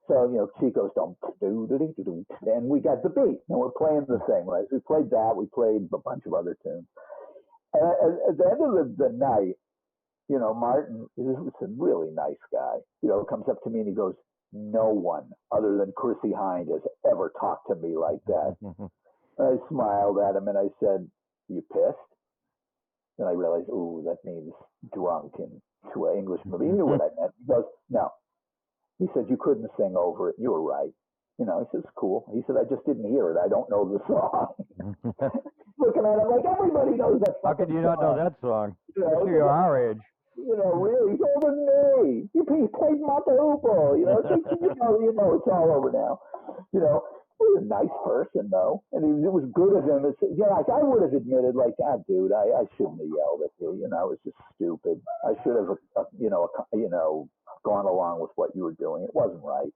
So, you know, Chico's dum, do-do-do-do-do. And we got the beat. And we're playing the thing, right? So we played that. We played a bunch of other tunes. And at the end of the night, you know, Martin is a really nice guy. You know, comes up to me and he goes, no one other than Chrissy Hind has ever talked to me like that. I smiled at him and I said, you pissed? And I realized, ooh, that means drunk to an English movie. He knew what I meant. He goes, no. He said, you couldn't sing over it. You were right. You know, he said, it's cool. He said, I just didn't hear it. I don't know the song. Looking at him like, everybody knows that song. How could you not know that song? You know, you're our age. You know, really, he's older than me. He played Mata Hoople, you know. So, you know, it's all over now. You know, he was a nice person, though. And it was good of him. Like, I would have admitted, like, dude, I shouldn't have yelled at you. You know, it was just stupid. I should have, gone along with what you were doing. It wasn't right.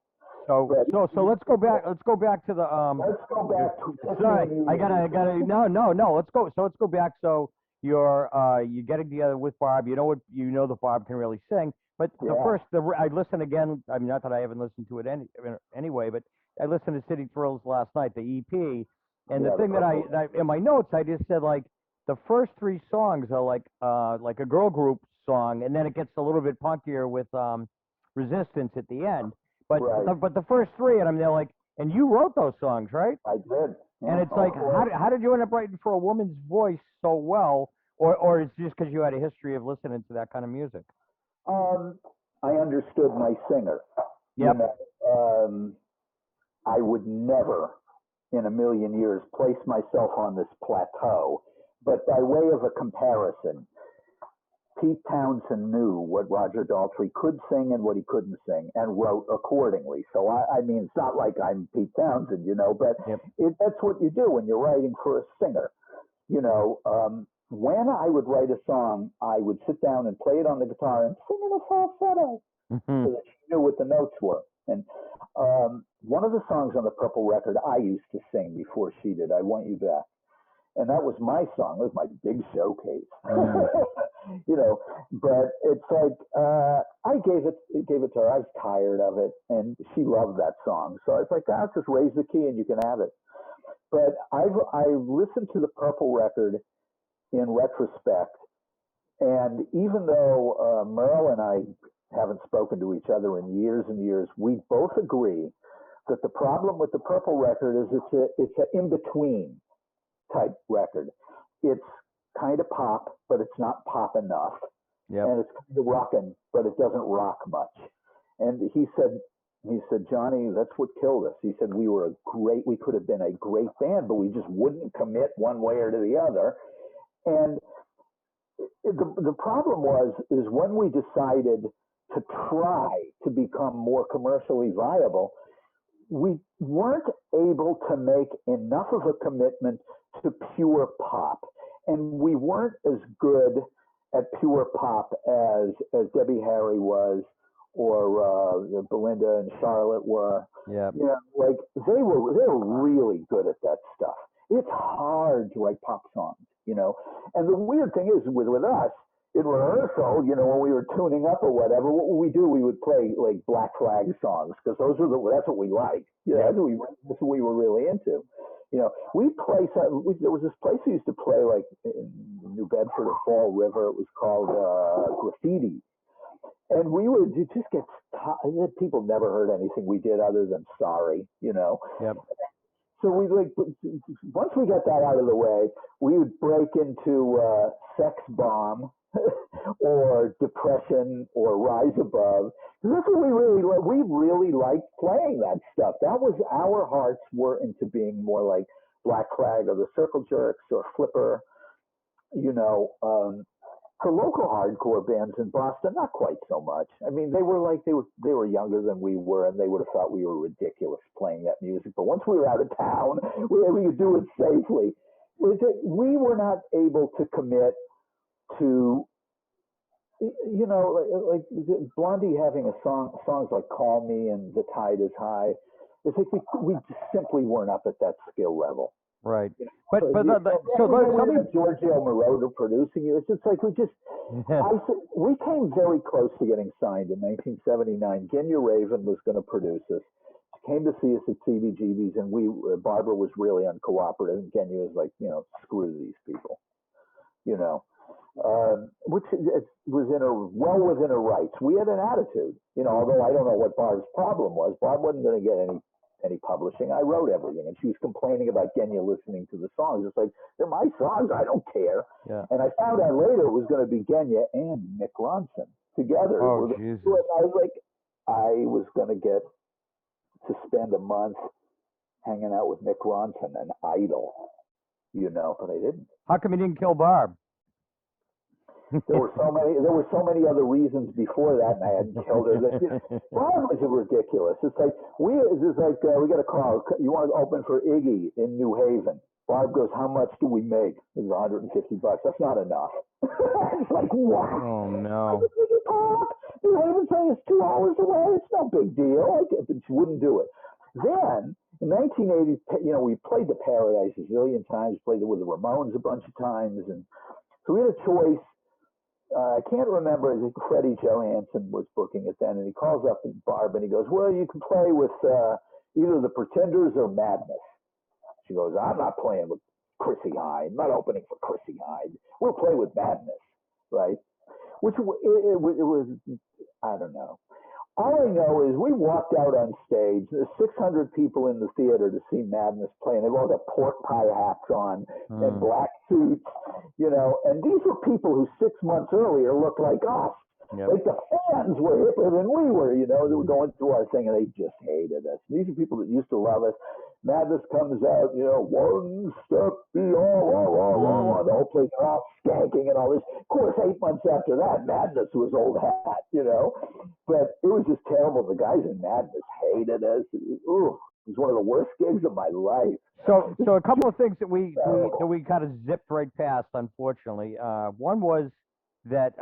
So let's go back. Let's go back to the Let's go back to. Sorry, I gotta. No. Let's go back. So you're getting together with Barb. You know that Barb can really sing. But I listened again. I mean, not that I haven't listened to it anyway, but I listened to City Thrills last night, the EP, and the thing that I in my notes I just said, like, the first three songs are like a girl group song, and then it gets a little bit punkier with Resistance at the end. But but the first three, and I'm there like, and you wrote those songs, right? I did. And it's like, how did you end up writing for a woman's voice so well, or it's just because you had a history of listening to that kind of music? I understood my singer. Yep. You know, I would never in a million years place myself on this plateau, but by way of a comparison, Pete Townsend knew what Roger Daltrey could sing and what he couldn't sing, and wrote accordingly. So, I mean, it's not like I'm Pete Townsend, you know, but that's what you do when you're writing for a singer. You know, when I would write a song, I would sit down and play it on the guitar and sing in a falsetto so that she knew what the notes were. And one of the songs on the Purple record I used to sing before she did, I Want You Back. And that was my song. It was my big showcase, you know. But it's like I gave it to her. I was tired of it, and she loved that song. So it's like, let's just raise the key and you can have it. But I listened to the Purple record in retrospect, and even though Merle and I haven't spoken to each other in years and years, we both agree that the problem with the Purple record is it's an in-between type record. It's kind of pop, but it's not pop enough. Yep. And it's kind of rocking, but it doesn't rock much. And he said, Johnny, that's what killed us. He said, we could have been a great band, but we just wouldn't commit one way or to the other. And the problem is when we decided to try to become more commercially viable, we weren't able to make enough of a commitment to pure pop. And we weren't as good at pure pop as Debbie Harry was, or Belinda and Charlotte were. Yeah. You know, like they were really good at that stuff. It's hard to write pop songs, you know. And the weird thing is with us, in rehearsal, you know, when we were tuning up or whatever, what would we do? We would play like Black Flag songs because that's what we liked. You know, that's what we were really into. You know, there was this place we used to play like in New Bedford or Fall River. It was called Graffiti. And we would just get, people never heard anything we did other than Sorry, you know. Yep. So we once we got that out of the way, we would break into Sex Bomb or Depression or Rise Above. That's what we really liked playing that stuff. That was, our hearts were into being more like Black Flag or the Circle Jerks or Flipper, you know. For local hardcore bands in Boston, not quite so much. I mean, they were younger than we were, and they would have thought we were ridiculous playing that music. But once we were out of town, we could do it safely. We were not able to commit to, you know, like Blondie having songs like "Call Me" and "The Tide Is High." It's like we just simply weren't up at that skill level. Right. You know? But Giorgio Moroder producing you, it's just like we came very close to getting signed in 1979. Genya Raven was going to produce us. She came to see us at CBGB's, and Barbara was really uncooperative, and Genya was like, you know, screw these people, you know, which was well within her rights. We had an attitude, you know, although I don't know what Barb's problem was. Barb wasn't going to get any publishing. I wrote everything, and she was complaining about Genya listening to the songs. It's like, they're my songs, I don't care. Yeah. And I found out later it was going to be Genya and Mick Ronson together. Oh, Jesus. I was like, I was going to get to spend a month hanging out with Mick Ronson, an idol, you know, but I didn't. How come you didn't kill Barb? There were so many other reasons before that, and I hadn't killed her. Barb was ridiculous. It's like we got a call. You want to open for Iggy in New Haven? Barb goes, how much do we make? It was $150. That's not enough. It's like, what? Oh no. New Haven's saying it's 2 hours away. It's no big deal. But she wouldn't do it. Then in 1980, you know, we played the Paradise a zillion times. Played it with the Ramones a bunch of times, and so we had a choice. I can't remember. I think Freddie Johansson was booking it then, and he calls up Barb and he goes, well, you can play with either the Pretenders or Madness. She goes, I'm not playing with Chrissy Hynde. I'm not opening for Chrissy Hynde. We'll play with Madness, right? Which it was, I don't know. All I know is we walked out on stage. There's 600 people in the theater to see Madness play, and they've all got pork pie hats on and black suits, you know. And these were people who 6 months earlier looked like us. Yep. Like the fans were hipper than we were, you know. They were going through our thing, and they just hated us. These are people that used to love us. Madness comes out, you know, one step beyond, the whole place are all skanking and all this. Of course, 8 months after that, Madness was old hat, you know. But it was just terrible. The guys in Madness hated us. It was one of the worst gigs of my life. So a couple of things that we kind of zipped right past, unfortunately. One was that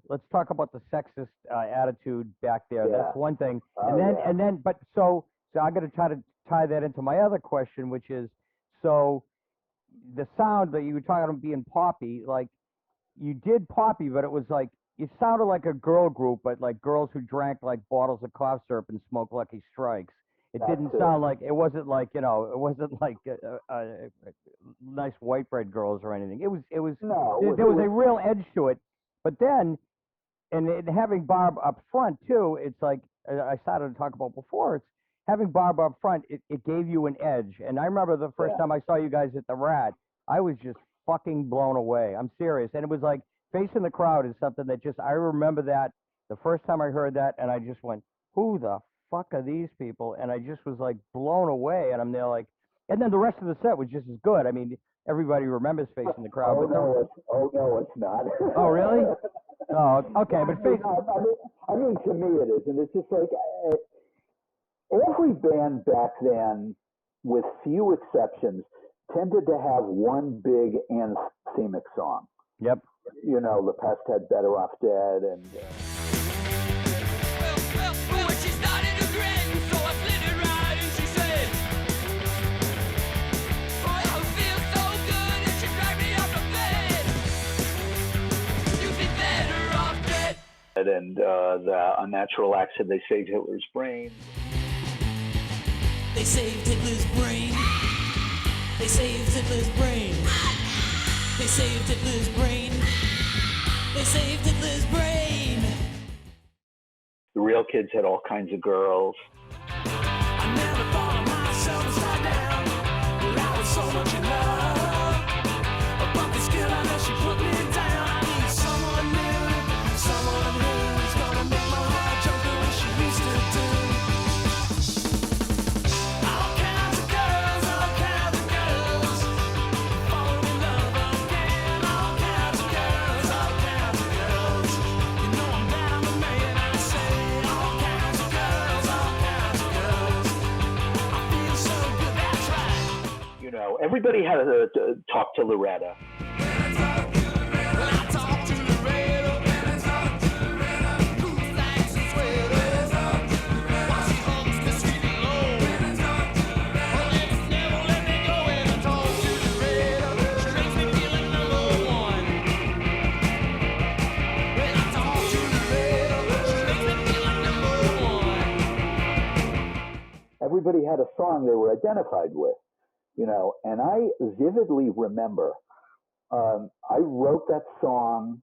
let's talk about the sexist attitude back there. Yeah. That's one thing. So I got to try to tie that into my other question, which is, so the sound that you were talking about being poppy, like you did poppy, but it was like, you sounded like a girl group, but like girls who drank like bottles of cough syrup and smoked Lucky Strikes. It didn't sound like, it wasn't like, you know, it wasn't like nice white bread girls or anything. There was a real edge to it. But then, and having Barb up front too, it's like I started to talk about before, it's having Barb up front, it gave you an edge. And I remember the first time I saw you guys at the Rat, I was just fucking blown away. I'm serious. And it was like, facing the crowd is something that just, I remember that the first time I heard that, and I just went, who the fuck are these people? And I just was like blown away, and I'm there like, and then the rest of the set was just as good. I mean, everybody remembers facing the crowd. No, it's not. Oh, really? Oh, okay, but I mean, to me it is, and it's just like every band back then, with few exceptions, tended to have one big anthemic song. Yep. You know, The Pest had Better Off Dead, and. Well, she started to grin, so I slid it right, and she said, "Boy, I feel so good," and she dragged me off the bed. You'd be better off dead. And the Unnatural Acts said they saved Hitler's brain. They saved Hitler's brain. They saved Hitler's brain. They saved Hitler's brain. They saved Hitler's brain. The Real Kids had all kinds of girls. I never thought of myself as I down, but I was so much in love. But the skill I know she put me down. I need someone new, someone who's gonna make my heart jump the way she used to do. All kinds of girls, fall in love again. All kinds of girls, you know I'm down the man. I say all kinds of girls, I feel so good, that's right. You know, everybody had to talk to Loretta. Everybody had a song they were identified with, you know, and I vividly remember I wrote that song.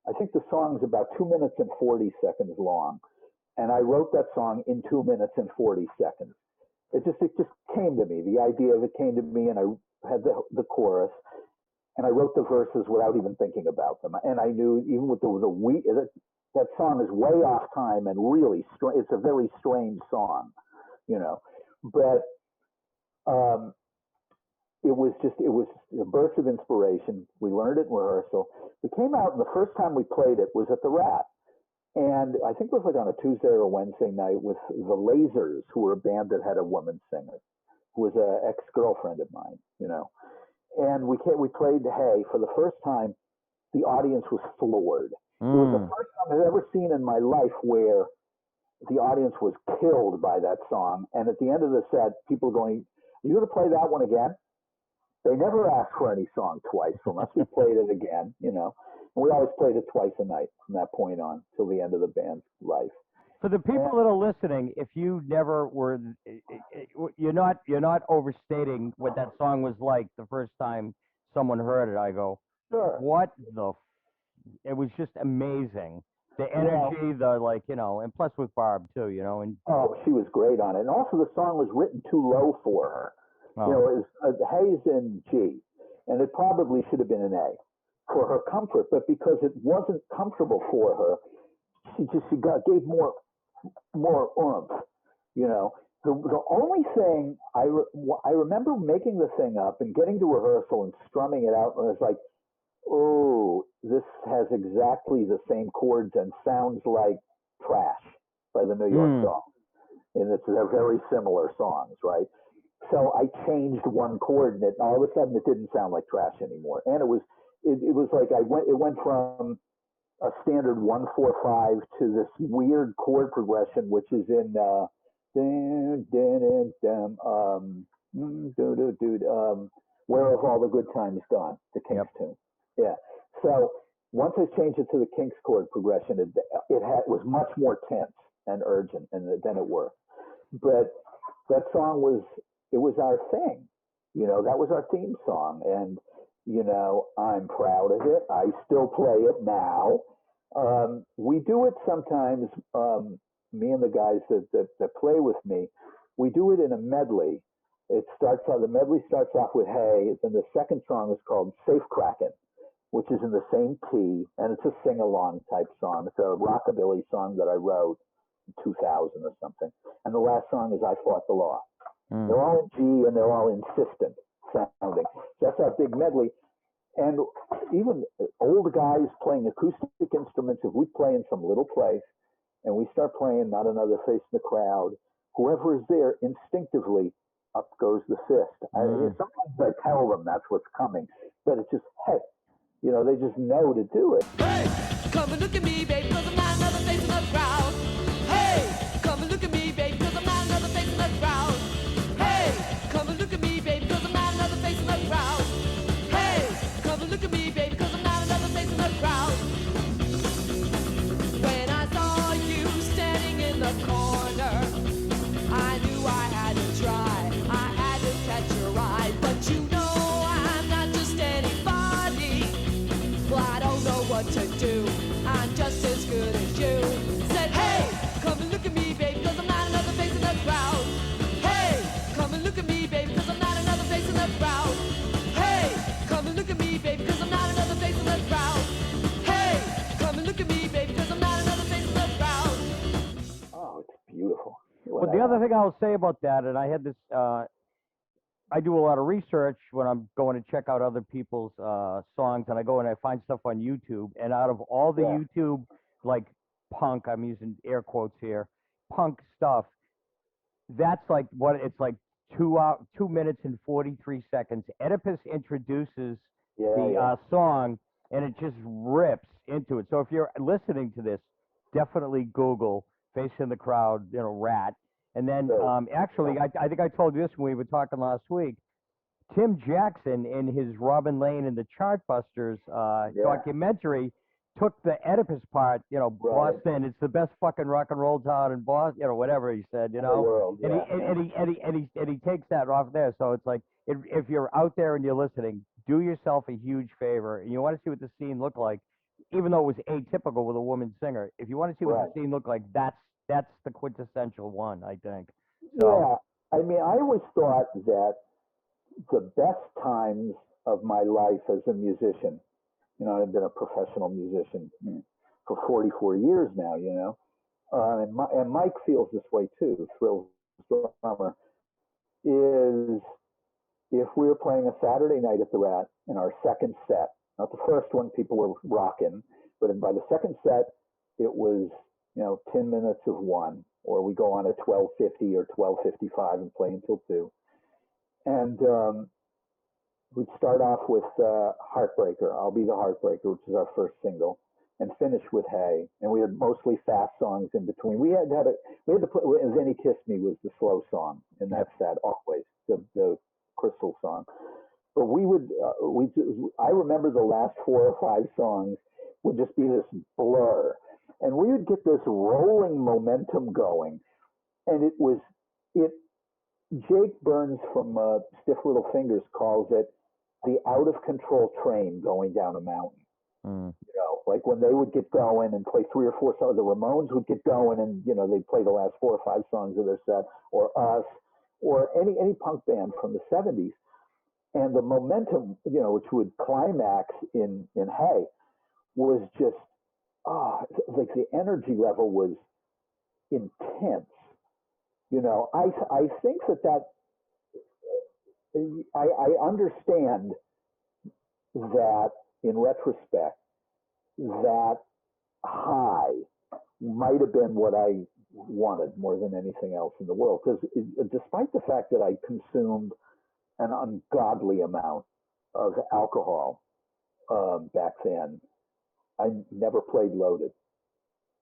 I think the song's about 2 minutes and 40 seconds long, and I wrote that song in 2 minutes and 40 seconds. It just came to me. The idea of it came to me, and I had the chorus, and I wrote the verses without even thinking about them. And I knew even with that song is way off time and really it's a very strange song, you know, but it was a burst of inspiration. We learned it in rehearsal. We came out, and the first time we played it was at the Rat. And I think it was like on a Tuesday or a Wednesday night with the Lasers, who were a band that had a woman singer, who was an ex-girlfriend of mine, you know. And we played Hey. For the first time, the audience was floored. It was the first time I've ever seen in my life where the audience was killed by that song. And at the end of the set, people going, "Are you going to play that one again?" They never asked for any song twice from us. We played it again, you know. And we always played it twice a night from that point on till the end of the band's life. For the people that are listening, if you never were, you're not overstating what that song was like the first time someone heard it. I go, sure. What the? It was just amazing. The energy, the and plus with Barb too, you know. And oh, she was great on it. And also the song was written too low for her. Oh. You know, it was Hay's in G, and it probably should have been an A for her comfort. But because it wasn't comfortable for her, she gave more oomph. You know, the only thing I remember making the thing up and getting to rehearsal and strumming it out, and I was like, oh, this has exactly the same chords and sounds like Trash by the New York Dolls. And they're very similar songs, right? So I changed one chord, and all of a sudden it didn't sound like Trash anymore. And it was like it went from a standard 1-4-5 to this weird chord progression, which is in Where Have All the Good Times Gone, the Kinks tune. Yeah. So once I changed it to the Kinks chord progression, it was much more tense and urgent, and then it worked. But that song was our thing. You know, that was our theme song, and you know, I'm proud of it. I still play it now. We do it sometimes. Me and the guys that play with me, we do it in a medley. The medley starts off with Hey, then the second song is called Safe Crackin', which is in the same key, and it's a sing-along type song. It's a rockabilly song that I wrote in 2000 or something. And the last song is I Fought the Law. They're all in G, and they're all insistent sounding. So that's our big medley. And even old guys playing acoustic instruments, if we play in some little place and we start playing Not Another Face in the Crowd, whoever is there, instinctively, up goes the fist. Sometimes I tell them that's what's coming, but it's just, hey, you know, they just know to do it. Hey, come and look at me, baby, cause I'm not another face in the crowd. Hey, come and look at me, baby, cause I'm not another face in the crowd. Hey, come and look at me, baby, cause I'm not another face in the crowd. Hey, come and look at me, baby, cause I'm not another face in the crowd. When I saw you standing in the corner, I knew I had to try, I had to catch your eye. But you know I'm not just anybody. Well, I don't know what to do, I'm just as good as you. Said, hey, come and look at me, baby, cause I'm not another face in the crowd. Hey, come and look at me, baby, cause I'm not another face in the crowd. Hey, come and look at me, baby, cause I'm not another face in the crowd. Hey, come and look at me, baby, cause I'm not another face in the crowd. Oh, it's beautiful. But the other thing I'll say about that, and I had this, I do a lot of research when I'm going to check out other people's songs, and I go and I find stuff on YouTube. And out of all the YouTube, like punk, I'm using air quotes here, punk stuff, that's like what it's like 2 minutes and 43 seconds. Oedipus introduces the song, and it just rips into it. So if you're listening to this, definitely Google Face in the Crowd, you know, Rat. And then, actually, I think I told you this when we were talking last week. Tim Jackson, in his Robin Lane and the Chartbusters documentary, took the Oedipus part, you know, Boston, it's the best fucking rock and roll town in Boston, you know, whatever he said, you know. World, and he takes that off there. So it's like, if you're out there and you're listening, do yourself a huge favor, and you want to see what the scene looked like, even though it was atypical with a woman singer. If you want to see what the scene looked like, that's the quintessential one, I think. So, yeah, I mean, I always thought that the best times of my life as a musician, you know, I've been a professional musician for 44 years now, you know, and Mike feels this way too, Thrill's drummer, is if we were playing a Saturday night at the Rat in our second set, not the first one, people were rocking, but by the second set, it was, you know, 10 minutes of one, or we go on at 12:50 or 12:55 and play until 2. And we'd start off with Heartbreaker, I'll Be the Heartbreaker, which is our first single, and finish with Hey. And we had mostly fast songs in between. We had to play, Then He Kissed Me was the slow song in that set, always, the Crystal song. But I remember the last 4 or 5 songs would just be this blur. And we would get this rolling momentum going. And Jake Burns from Stiff Little Fingers calls it the out of control train going down a mountain. You know, like when they would get going and play 3 or 4 songs, the Ramones would get going and, you know, they'd play the last 4 or 5 songs of their set, or us, or any punk band from the 70s. And the momentum, you know, which would climax in Hey, was just, like the energy level was intense. You know, I think that I understand that in retrospect, that high might have been what I wanted more than anything else in the world. Because despite the fact that I consumed an ungodly amount of alcohol back then, I never played loaded.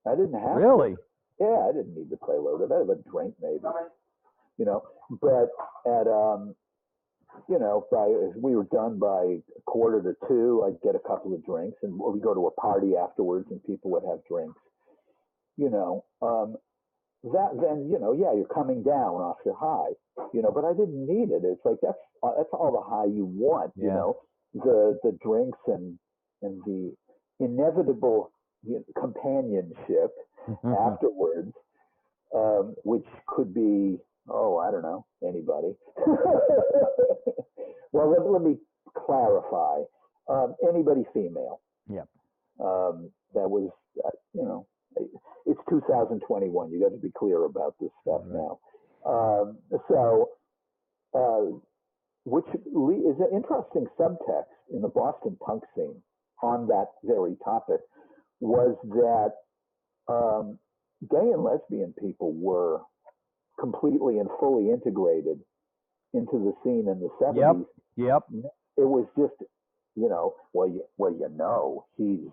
I didn't have really? To. Yeah, I didn't need to play loaded. I had a drink maybe, you know. But at you know, we were done by 1:45. I'd get a couple of drinks, and we'd go to a party afterwards, and people would have drinks. You know, that then, you know, you're coming down off your high, you know. But I didn't need it. It's like that's all the high you want, you know, the drinks and the inevitable companionship afterwards, which could be, I don't know, anybody. Well, let me clarify. Anybody female. Yep. That was, you know, it's 2021. You got to be clear about this stuff now. So which is an interesting subtext in the Boston punk scene on that very topic, was that gay and lesbian people were completely and fully integrated into the scene in the 70s. Yep. It was just, he's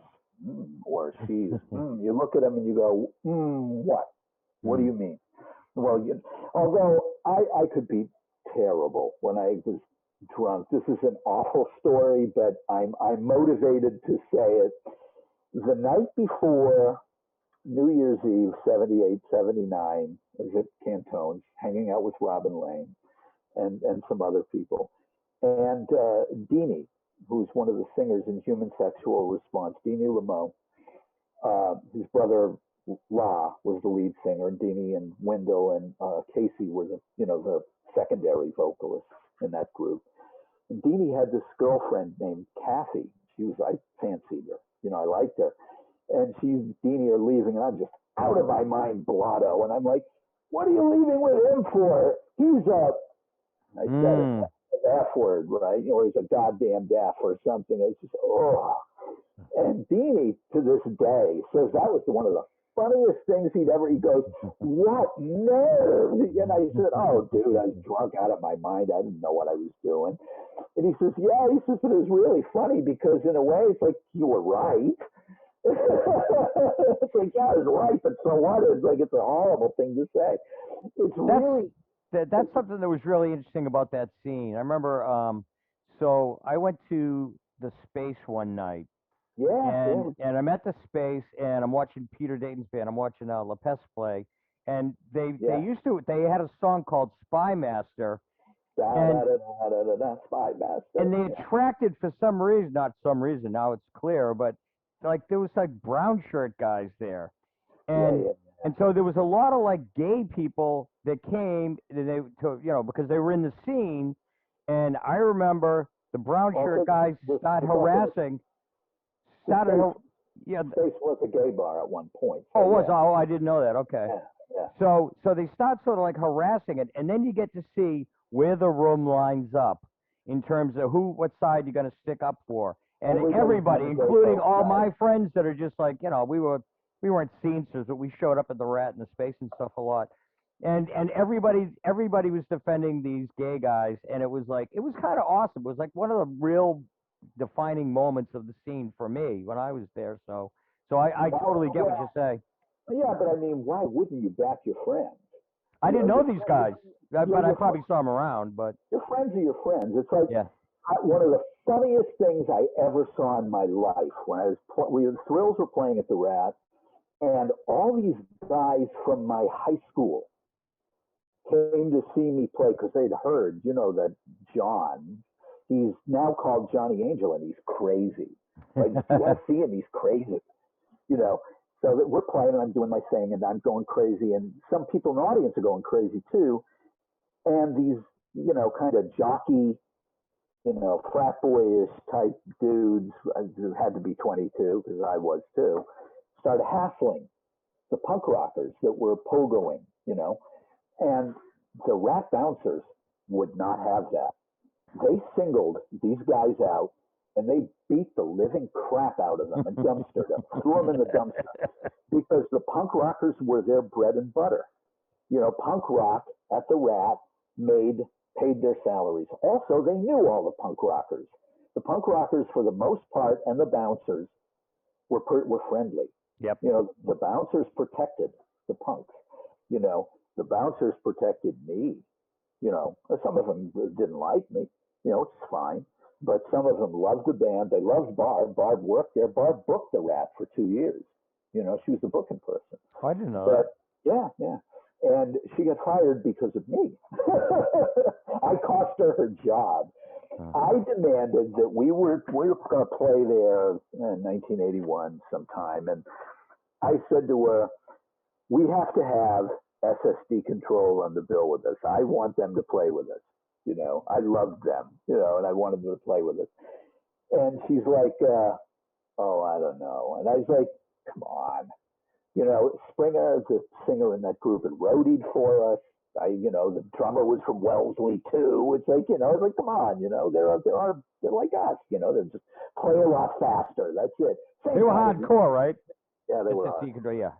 or she's. You look at them and you go, what? What do you mean? Well, although I could be terrible when I was drunk. This is an awful story, but I'm motivated to say it. The night before New Year's Eve, 78, 79, I was at Cantone's, hanging out with Robin Lane and some other people. And Deanie, who's one of the singers in Human Sexual Response, Deanie Lameau, his brother La was the lead singer, and Deanie and Wendell and Casey were the secondary vocalists in that group. And Deanie had this girlfriend named Kathy. I fancied her, I liked her. And Deanie are leaving, and I'm just out of my mind blotto. And I'm like, what are you leaving with him for? He's I said it, an F word, right? Or he's a goddamn F or something. It's just, And Deanie, to this day, says that was one of the funniest things he goes, what nerve? And I said, oh, dude, I was drunk out of my mind. I didn't know what I was doing. And he says, but it was really funny because in a way, it's like, you were right. It's like, I was right, but so what? It's like, it's a horrible thing to say. That's something that was really interesting about that scene. I remember, so I went to the Space one night. Yeah. And I'm at the Space, and I'm watching Peter Dayton's band. I'm watching La Peste play, and they had a song called Spy Master. Spy Master. And they attracted, for some reason, not some reason, now it's clear, but like there was like brown shirt guys there. And so there was a lot of like gay people that came because they were in the scene. And I remember the brown shirt guys started harassing. Space was a gay bar at one point. So Oh, I didn't know that. Okay. Yeah. So they start sort of like harassing it, and then you get to see where the room lines up in terms of what side you're going to stick up for. And everybody, including all my friends that are just like, we weren't scenesters, but we showed up at the Rat and the Space and stuff a lot. And everybody was defending these gay guys, and it was kind of awesome. It was like one of the real defining moments of the scene for me when I was there. So I totally get what you say. Yeah, but I mean, why wouldn't you back your friends? I didn't know these guys, but I probably saw them around. But your friends are your friends. It's like one of the funniest things I ever saw in my life when the Thrills were playing at the Rat, and all these guys from my high school came to see me play because they'd heard, that John, he's now called Johnny Angel, and he's crazy. Like, you have to see him, he's crazy. So that we're playing, and I'm doing my thing, and I'm going crazy, and some people in the audience are going crazy too. And these, kind of jockey, frat boyish type dudes, who had to be 22 because I was too, started hassling the punk rockers that were pogoing, and the Rat bouncers would not have that. They singled these guys out, and they beat the living crap out of them and dumpstered them, threw them in the dumpster, because the punk rockers were their bread and butter. Punk rock at the Rat paid their salaries. Also, they knew all the punk rockers. The punk rockers, for the most part, and the bouncers were friendly. Yep. The bouncers protected the punks. The bouncers protected me. Some of them didn't like me. It's fine. But some of them loved the band. They loved Barb. Barb worked there. Barb booked the Rat for 2 years. She was the booking person. I didn't know that. Yeah. And she got fired because of me. I cost her job. I demanded that we were going to play there in 1981 sometime. And I said to her, we have to have SSD Control on the bill with us. I want them to play with us. I loved them, and I wanted them to play with us. And she's like, I don't know. And I was like, come on. Springer, the singer in that group, had roadied for us. The drummer was from Wellesley too. It's like, it's like, come on, they're like us, they're just play a lot faster. That's it. They were hardcore, right? Yeah, they were. Yeah.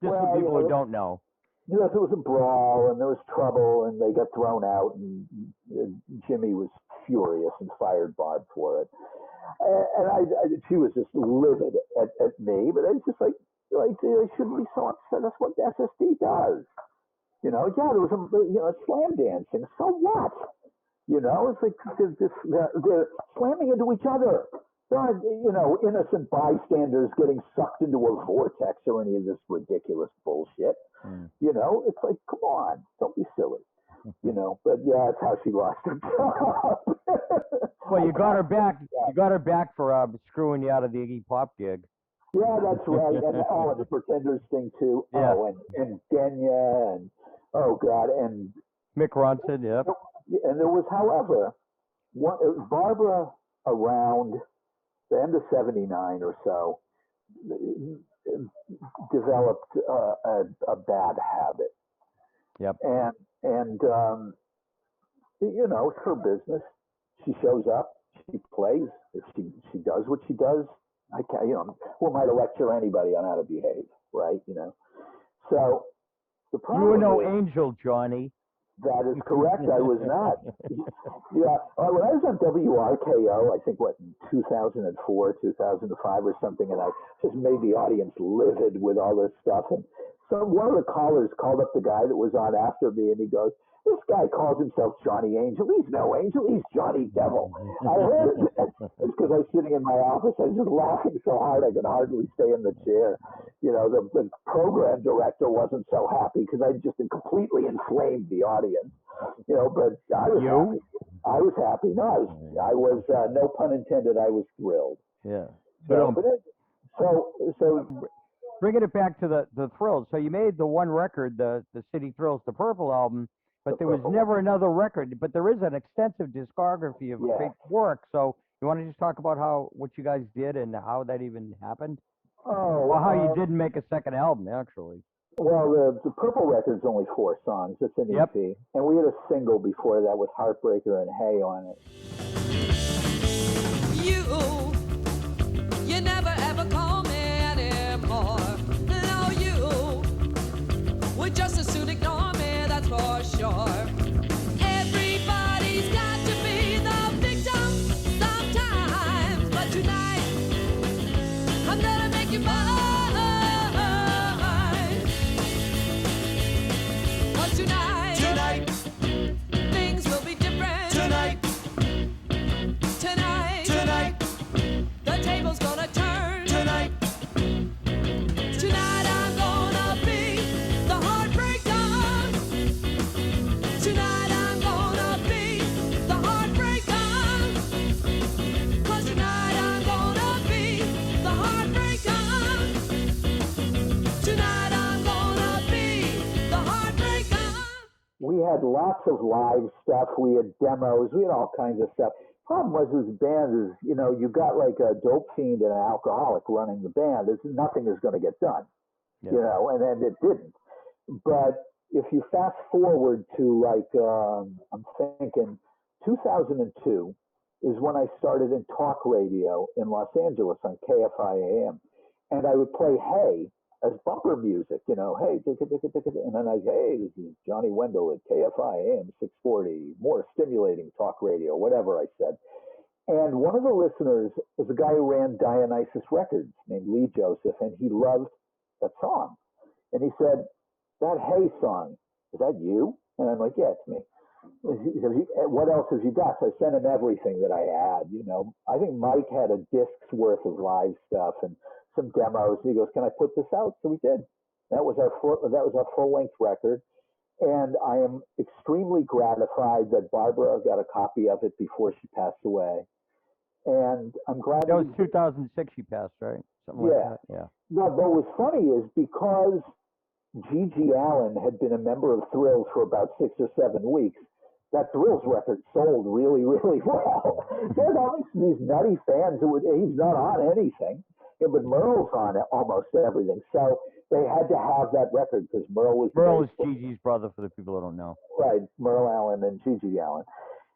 Just for people who don't know. Yes, it was a brawl, and there was trouble, and they got thrown out, and Jimmy was furious and fired Barb for it. And she was just livid at me, but it's just like they shouldn't be so upset. That's what SSD does. There was slam dancing. So what? It's like they're slamming into each other. There aren't, innocent bystanders getting sucked into a vortex or any of this ridiculous bullshit. It's like, come on, don't be silly. But yeah, that's how she lost her job. Well, you got her back. You got her back for screwing you out of the Iggy Pop gig. Yeah, that's right. And the Pretenders thing too. Yeah. Oh, and Genya and oh god, and Mick Ronson. Yep. And there was, however, Barbara around the end of '79 or so developed a bad habit. Yep. And it's her business. She shows up, she plays. If she does what she does, I can't. Who am I to lecture anybody on how to behave, right? So the problem. You were no angel, Johnny. That is correct. I was not. Yeah. When I was on WRKO, I think, in 2004, 2005 or something, and I just made the audience livid with all this stuff. And so one of the callers called up the guy that was on after me, and he goes, "This guy calls himself Johnny Angel. He's no angel. He's Johnny Devil." I heard it. It's because I was sitting in my office. I was just laughing so hard I could hardly stay in the chair. The program director wasn't so happy because I just completely inflamed the audience. But I was happy. I was happy. No, I was no pun intended. I was thrilled. Yeah. So bringing it back to the Thrills. So you made the one record, the City Thrills, the Purple album. But there was never another record. But there is an extensive discography of great work. So you want to just talk about what you guys did and how that even happened? Or how you didn't make a second album, actually. Well, the Purple record's only 4 songs. It's an EP. And we had a single before that with Heartbreaker and Hey on it. You never ever call me anymore. No, you would just as soon ignore me, that's for sure. Everybody's got to be the victim sometimes, but tonight I'm gonna make you mine. But tonight things will be different. Tonight the table's gonna turn. Tonight I'm gonna be the heartbreaker. Tonight I'm gonna be the heartbreaker. 'Cause tonight I'm gonna be the heartbreaker. Tonight I'm gonna be the heartbreaker. We had lots of live stuff. We had demos. We had all kinds of stuff. Problem was, this band is, you got like a dope fiend and an alcoholic running the band. Nothing is going to get done, and then it didn't. But if you fast forward to I'm thinking 2002 is when I started in talk radio in Los Angeles on KFI AM, and I would play Hey as bumper music, hey, and then I'd say, hey, this is Johnny Wendell at KFI AM 640, more stimulating talk radio, whatever I said. And one of the listeners was a guy who ran Dionysus Records named Lee Joseph, and he loved that song. And he said, that Hey song, is that you? And I'm like, yeah, it's me. He said, what else have you got? So I sent him everything that I had, I think Mike had a disc's worth of live stuff and some demos. He goes, can I put this out? So we did. That was our full-length record. And I am extremely gratified that Barbara got a copy of it before she passed away. And I'm glad that was 2006 she passed, right? Something like that. Yeah. No, but what was funny is because Gigi Allen had been a member of Thrills for about 6 or 7 weeks, that Thrills record sold really, really well. There's always these nutty fans who he's not on anything. Yeah, but Merle's on almost everything. So they had to have that record because Merle is Gigi's brother, for the people who don't know. Right, Merle Allen and Gigi Allen.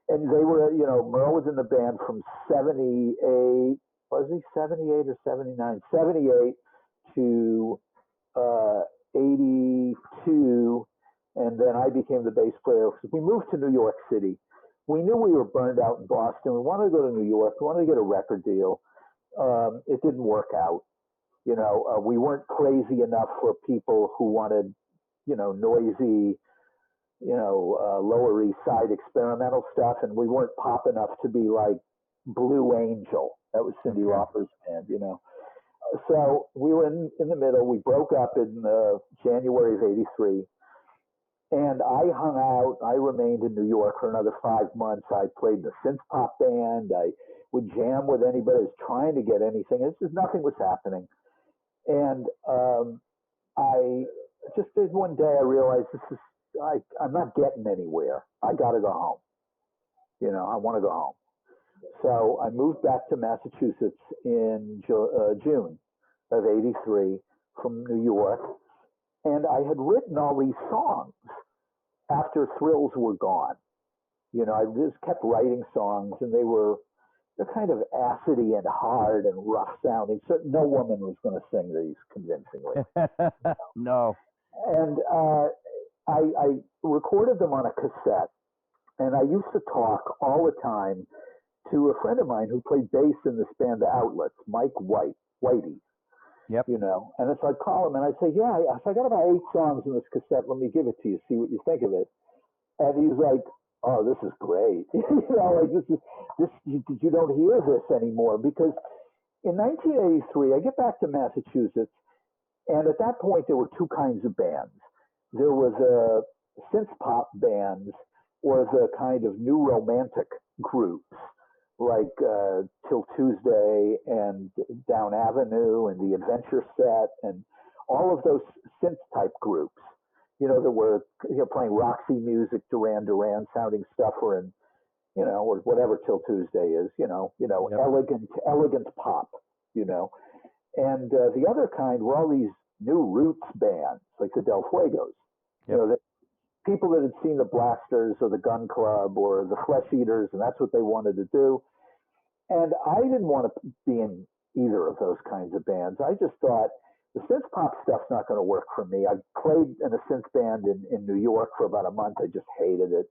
And they were, Merle was in the band from 78, was he 78 or 79? 78 to 82, and then I became the bass player. We moved to New York City. We knew we were burned out in Boston. We wanted to go to New York. We wanted to get a record deal. It didn't work out. We weren't crazy enough for people who wanted, noisy, Lower East Side experimental stuff, and we weren't pop enough to be like Blue Angel. That was Cyndi Lauper's band, So we were in the middle. We broke up in January of '83, and I hung out. I remained in New York for another 5 months. I played in a synth pop band. I would jam with anybody who was trying to get anything. It's just nothing was happening. And I just did one day. I realized I'm not getting anywhere. I got to go home. I want to go home. So I moved back to Massachusetts in June of '83 from New York, and I had written all these songs after Thrills were gone. I just kept writing songs, and they're kind of acidy and hard and rough sounding. So no woman was going to sing these convincingly. No. And I recorded them on a cassette, and I used to talk all the time to a friend of mine who played bass in this band, The Outlets, Mike Whitey. Yep. And so I'd call him and I'd say, yeah, I got about 8 songs in this cassette. Let me give it to you, see what you think of it. And he's like, oh, this is great. You don't hear this anymore. Because in 1983, I get back to Massachusetts, and at that point there were 2 kinds of bands. There was a synth pop bands, or the kind of new romantic groups like Till Tuesday and Down Avenue and the Adventure Set and all of those synth type groups, that were playing Roxy music, Duran Duran sounding stuff, or or whatever Till Tuesday is, yep. elegant pop, and the other kind were all these new roots bands like the Del Fuegos, yep. People that had seen the Blasters or the Gun Club or the Flesh Eaters, and that's what they wanted to do. And I didn't want to be in either of those kinds of bands. I just thought the synth pop stuff's not going to work for me. I played in a synth band in New York for about a month. I just hated it,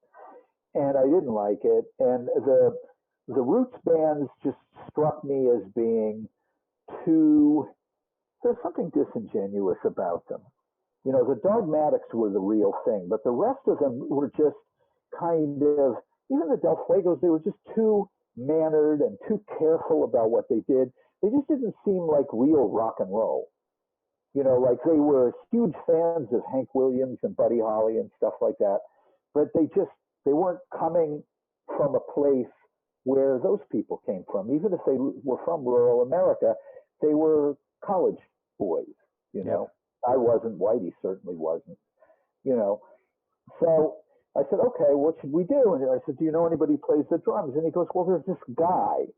and I didn't like it. And the roots bands just struck me as being there's something disingenuous about them. The Dogmatics were the real thing, but the rest of them were just kind of, even the Del Fuegos, they were just too mannered and too careful about what they did. They just didn't seem like real rock and roll. Like they were huge fans of Hank Williams and Buddy Holly and stuff like that, but they weren't coming from a place where those people came from. Even if they were from rural America, they were college boys, Yep. I wasn't. Whitey certainly wasn't. So I said, okay, what should we do? And I said, do you know anybody who plays the drums? And he goes, well, there's this guy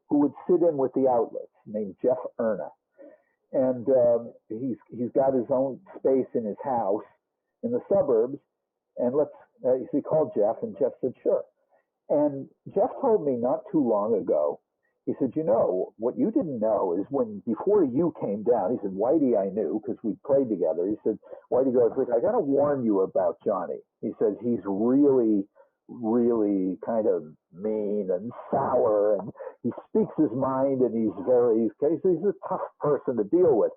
who would sit in with the Outlets named Jeff Erna. And he's got his own space in his house in the suburbs. And he called Jeff, and Jeff said, sure. And Jeff told me not too long ago, he said, what you didn't know is before you came down, he said, Whitey I knew because we played together. He said, Whitey goes, look, I got to warn you about Johnny. He says, he's really, really kind of mean and sour, and he speaks his mind, and he's a tough person to deal with.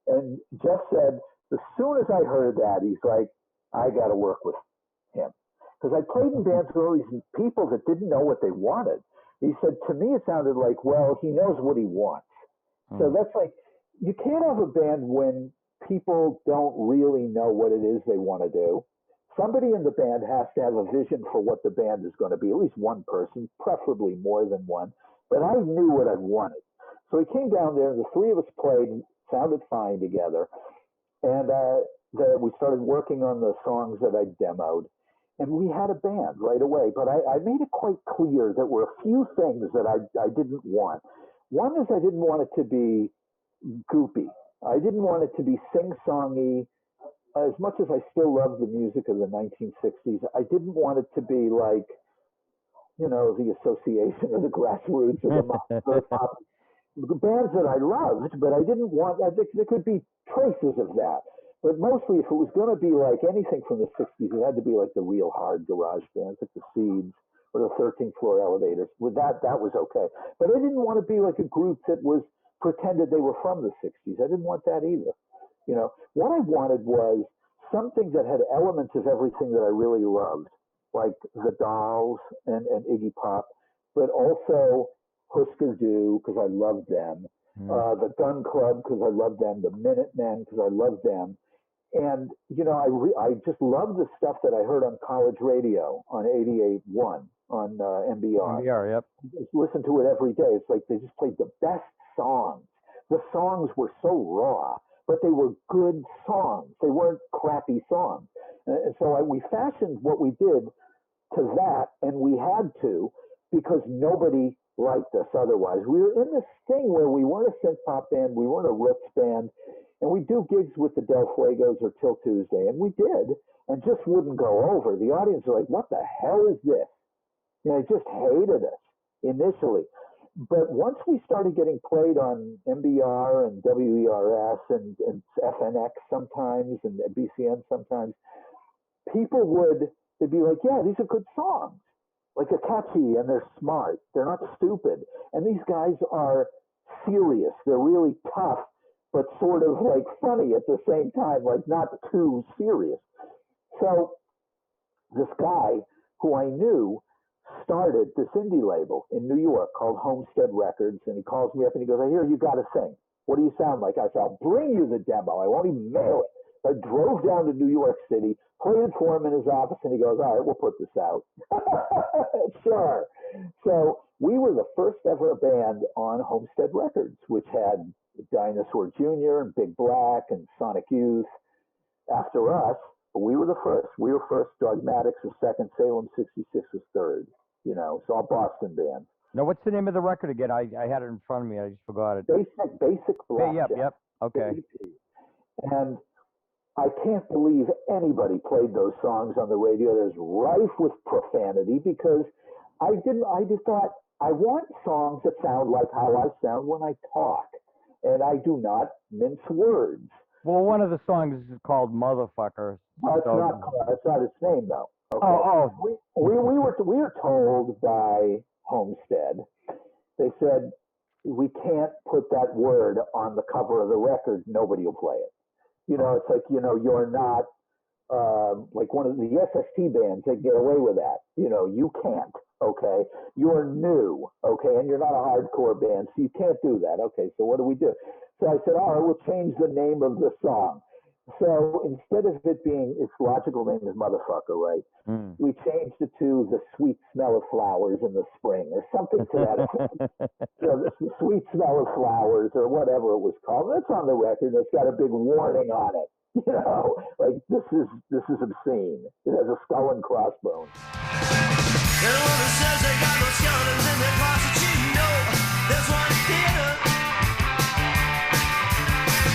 And Jeff said, as soon as I heard that, he's like, I got to work with him. Because I played in bands with all these people that didn't know what they wanted. He said, to me, it sounded like, well, he knows what he wants. So that's like, you can't have a band when people don't really know what it is they want to do. Somebody in the band has to have a vision for what the band is going to be, at least one person, preferably more than one. But I knew what I wanted. So he came down there, and the 3 of us played, sounded fine together. And we started working on the songs that I demoed. And we had a band right away, but I made it quite clear that there were a few things that I didn't want. One is I didn't want it to be goopy. I didn't want it to be sing-songy. As much as I still love the music of the 1960s, I didn't want it to be like, you know, the Association or the Grassroots or the pop bands that I loved, but I didn't want. I think there could be traces of that, but mostly, if it was going to be like anything from the 60s, it had to be like the real hard garage bands, like the Seeds or the 13th Floor Elevators. With that was okay, but I didn't want to be like a group that was pretended they were from the 60s. I didn't want that either. You know, what I wanted was something that had elements of everything that I really loved, like the Dolls and Iggy Pop, but also Husker Du, because I loved them, the Gun Club, because I loved them, the Minutemen, because I loved them. And, you know, I just loved the stuff that I heard on college radio on 88.1 on NBR. NBR, yep. Just listen to it every day. It's like they just played the best songs. The songs were so raw, but they were good songs. They weren't crappy songs. And so we fashioned what we did to that, and we had to, because nobody liked us otherwise. We were in this thing where we weren't a synth pop band, we weren't a roots band, and we do gigs with the Del Fuegos or Till Tuesday, and we did, and just wouldn't go over. The audience was like, what the hell is this? You know, they just hated us initially. But once we started getting played on MBR and WERS and FNX sometimes and BCN sometimes, they'd be like, yeah, these are good songs. Like, they're catchy and they're smart. They're not stupid. And these guys are serious. They're really tough, but sort of like funny at the same time, like not too serious. So this guy who I knew started this indie label in New York called Homestead Records, and he calls me up and he goes, I hear you got to sing. What do you sound like? I said, I'll bring you the demo. I won't even mail it. I drove down to New York City, played it for him in his office, and he goes, all right, we'll put this out. Sure. So we were the first ever band on Homestead Records, which had Dinosaur Jr. and Big Black and Sonic Youth. After us, we were the first. We were first. Dogmatics was second. Salem 66 was third. You know, it's all Boston bands. Now, what's the name of the record again? I had it in front of me. I just forgot it. Basic Blackjacks. Yep. Okay. And I can't believe anybody played those songs on the radio. There's rife with profanity because I just thought, I want songs that sound like how I sound when I talk. And I do not mince words. Well, one of the songs is called Motherfucker. That's not its name, though. Okay. Oh. We were told by Homestead, they said, we can't put that word on the cover of the record. Nobody will play it. You know, it's like, you know, you're not like one of the SST bands that get away with that. You know, you can't, okay? You're new, okay? And you're not a hardcore band, so you can't do that. Okay, so what do we do? So I said, all right, we'll change the name of the song. So instead of it being, its logical name is Motherfucker, right? We changed it to The Sweet Smell of Flowers in the Spring or something to that effect. So the Sweet Smell of Flowers or whatever it was called. That's on the record. It's got a big warning on it. You know, like this is obscene. It has a skull and crossbones. And a woman says they got no skeletons in their closet, you know there's one hidden.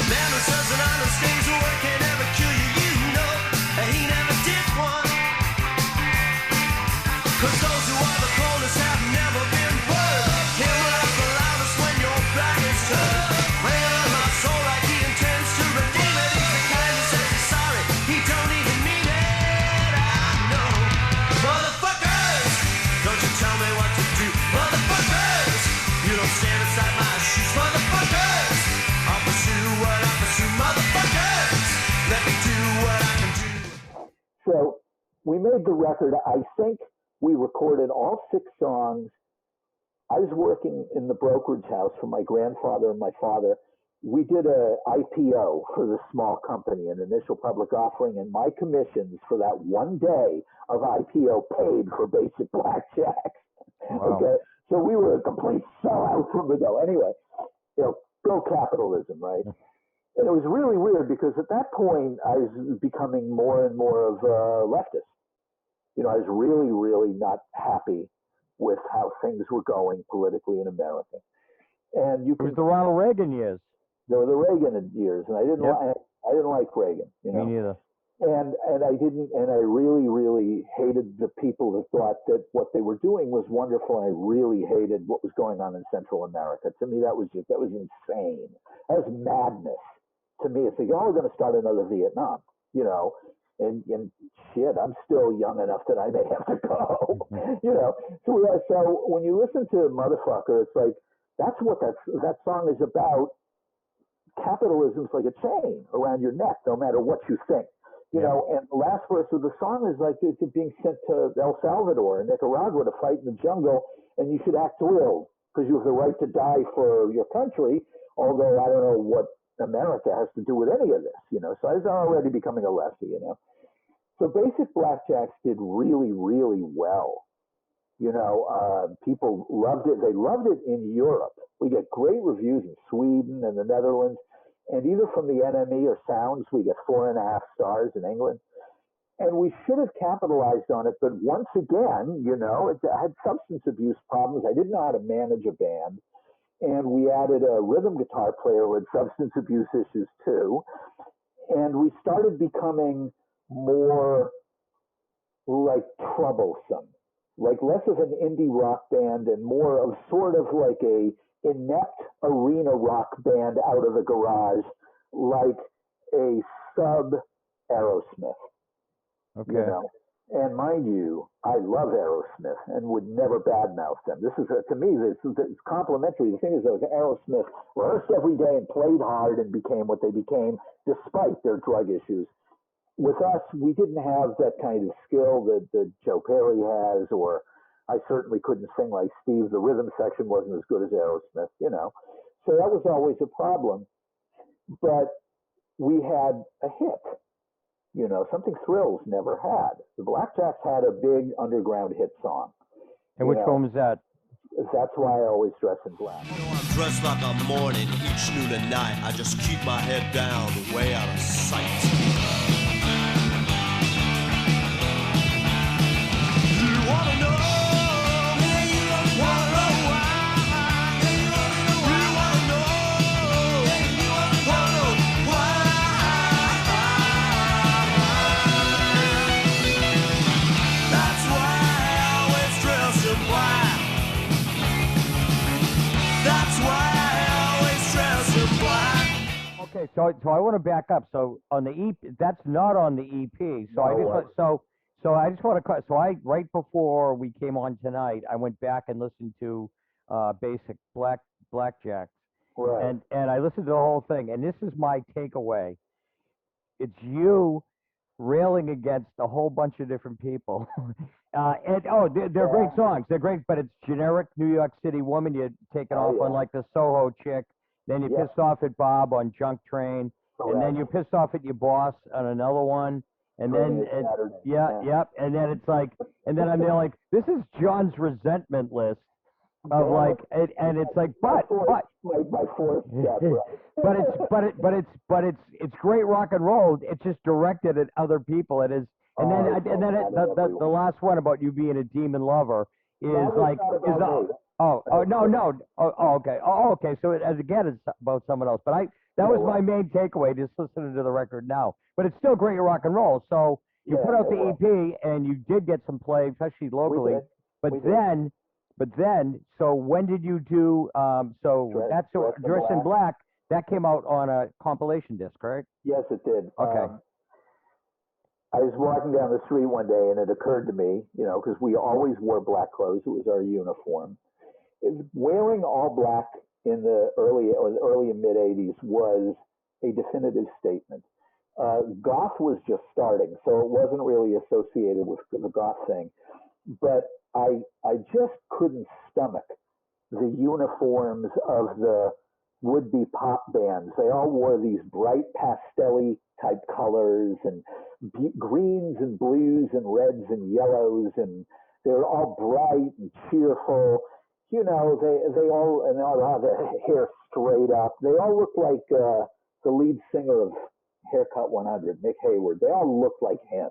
Man who says an honest thing's work can never kill you, you know, and he never did one. Cause those who are the coldest have never been burned. He'll laugh the loudest when your back is turned. Playing on my soul like he intends to redeem it. He's the kind who says he's sorry, he don't even mean it. I know. Motherfuckers, don't you tell me what to do. Motherfuckers, you don't stand inside my shoes. Motherfuckers, I'll pursue what I pursue. Motherfuckers, let me do what I can do. So we made the record. I think we recorded all 6 songs. I was working in the brokerage house for my grandfather and my father. We did a IPO for this small company, an initial public offering, and my commissions for that one day of IPO paid for Basic Blackjacks. Wow. Okay, so we were a complete sellout from the go. Anyway, you know, go capitalism, right? And it was really weird because at that point I was becoming more and more of a leftist. You know, I was really, really not happy with how things were going politically in America. And It was the Ronald Reagan years. There were the Reagan years, and I didn't like Reagan. You know? Me neither. And I really, really hated the people that thought that what they were doing was wonderful, and I really hated what was going on in Central America. To me, that was insane. That was madness. To me, it's like, oh, we're going to start another Vietnam, you know, and shit, I'm still young enough that I may have to go, you know. So when you listen to Motherfucker, it's like, that's what that song is about. Capitalism's like a chain around your neck, no matter what you think. You know, and the last verse of the song is like it's being sent to El Salvador and Nicaragua to fight in the jungle, and you should act thrilled because you have the right to die for your country, although I don't know what America has to do with any of this, you know. So I was already becoming a lefty, you know. So Basic Blackjacks did really, really well. You know, people loved it. They loved it in Europe. We get great reviews in Sweden and the Netherlands. And either from the NME or Sounds, we get 4.5 stars in England. And we should have capitalized on it. But once again, you know, I had substance abuse problems. I didn't know how to manage a band. And we added a rhythm guitar player with substance abuse issues too. And we started becoming more like troublesome, like less of an indie rock band and more of sort of like a inept arena rock band out of the garage, like a sub Aerosmith. Okay. You know? And mind you, I love Aerosmith and would never badmouth them. This is, to me, it's complimentary. The thing is, that Aerosmith rehearsed every day and played hard and became what they became, despite their drug issues. With us, we didn't have that kind of skill that Joe Perry has, or I certainly couldn't sing like Steve. The rhythm section wasn't as good as Aerosmith, you know. So that was always a problem. But we had a hit. You know, something Thrills never had. The Blackjacks had a big underground hit song. And which one was that? That's Why I Always Dress in Black. You know, I'm dressed like I'm mourning each noon and night. I just keep my head down, way out of sight. You wanna know? Yeah, you wanna know why? Yeah, you wanna know why? You wanna know? Yeah, you wanna know why? That's why I always dress in black. That's why I always dress in black. Okay, so I want to back up. So on the EP, that's not on the EP. So I just want to so I right before we came on tonight, I went back and listened to Basic Blackjacks. Right. And I listened to the whole thing, and this is my takeaway. It's you railing against a whole bunch of different people. They're great songs. They're great, but it's generic New York City woman. You're taking off on like the Soho chick. Then you're pissed off at Bob on Junk Train. And then you're pissed off at your boss on another one. And then, and then it's like, and then I'm there like, this is John's resentment list of like, and it's like, but my fourth step, right. but it's great rock and roll. It's just directed at other people. It is, and then the last one about you being a demon lover is okay. So it's about someone else. But that was my main takeaway, just listening to the record now. But it's still great rock and roll. So you put out the EP, and you did get some play, especially locally. But then, so when did you do? Dress in Black. That came out on a compilation disc, right? Yes, it did. Okay. I was walking down the street one day, and it occurred to me, you know, because we always wore black clothes. It was our uniform. Wearing all black in the early and mid 80s was a definitive statement. Goth was just starting, so it wasn't really associated with the goth thing. But I just couldn't stomach the uniforms of the would-be pop bands. They all wore these bright pastel-y type colors and greens and blues and reds and yellows, and they were all bright and cheerful. You know, they all had their hair straight up. They all looked like the lead singer of Haircut 100, Mick Hayward. They all looked like him,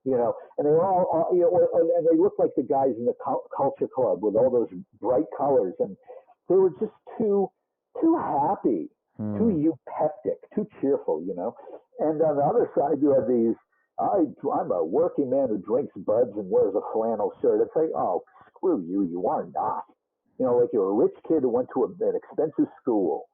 you know, and they were all you know, and they looked like the guys in the Culture Club with all those bright colors, and they were just too happy. too eupeptic, too cheerful, you know. And on the other side, you have these, I'm a working man who drinks buds and wears a flannel shirt. It's like, oh, screw you, you are not. You know, like you're a rich kid who went to an expensive school.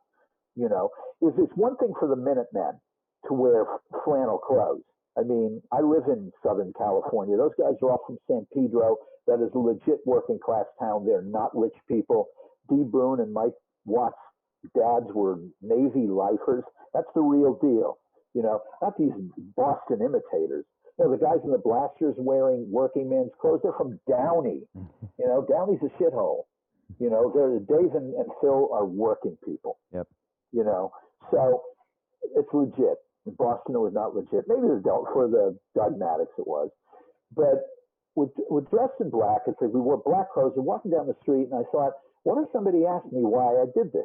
You know, it's one thing for the Minutemen to wear flannel clothes. I mean, I live in Southern California. Those guys are off from San Pedro. That is a legit working class town. They're not rich people. D. Boone and Mike Watts' dads were Navy lifers. That's the real deal. You know, not these Boston imitators. You know, the guys in the blasters wearing working man's clothes, they're from Downey. You know, Downey's a shithole. You know, Dave and Phil are working people. Yep. You know, so it's legit. In Boston, it was not legit. Maybe for the Dogmatics it was. But with Dressed in Black, it's like we wore black clothes and walking down the street, and I thought, what if somebody asked me why I did this?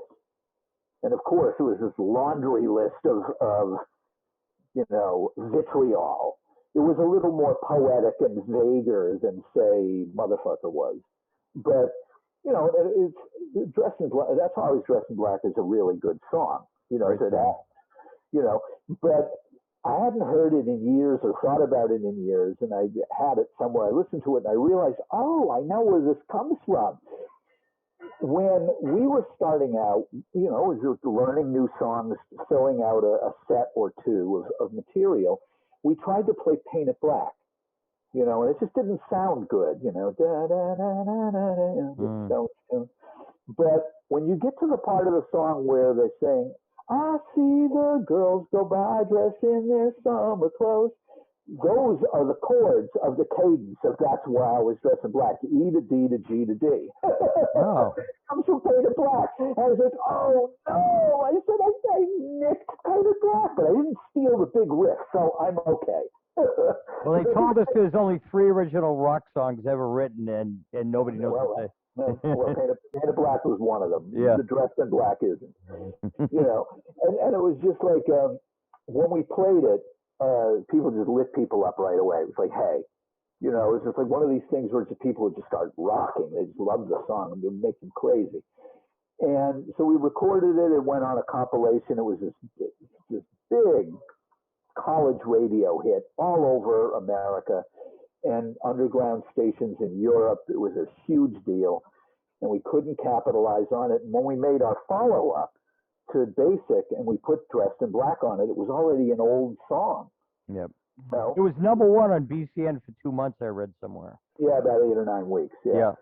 And of course, it was this laundry list of you know, vitriol. It was a little more poetic and vaguer than, say, Motherfucker was. But, you know, it's Dressed in Black. That's always Dressed in Black is a really good song. You know, you know, but I hadn't heard it in years or thought about it in years, and I had it somewhere. I listened to it, and I realized, oh, I know where this comes from. When we were starting out, you know, it was learning new songs, filling out a set or two of material, we tried to play Paint It Black, you know, and it just didn't sound good, you know. But when you get to the part of the song where they're saying, I see the girls go by dressed in their summer clothes, those are the chords of the cadence of That's Why I Was Dressed in Black, E to D to G to D. Wow. Comes from Paint It Black. And I was like, oh no, I said I nicked Paint It Black, but I didn't steal the big riff, so I'm okay. Well, they told us there's only 3 original rock songs ever written, and nobody knows what they. Well, Paint It Black was one of them. Yeah. The Dressed in Black isn't. You know, and it was just like when we played it, people just lit people up right away. It was like, hey, you know, it was just like one of these things where just people would just start rocking. They just loved the song and it would make them crazy. And so we recorded it. It went on a compilation. It was this big college radio hit all over America and underground stations in Europe. It was a huge deal, and we couldn't capitalize on it. And when we made our follow-up to Basic and we put Dressed in Black on it, it was already an old song. Yep. So, It was #1 on BCN for 2 months, I read somewhere. yeah, about 8 or 9 weeks. Yeah.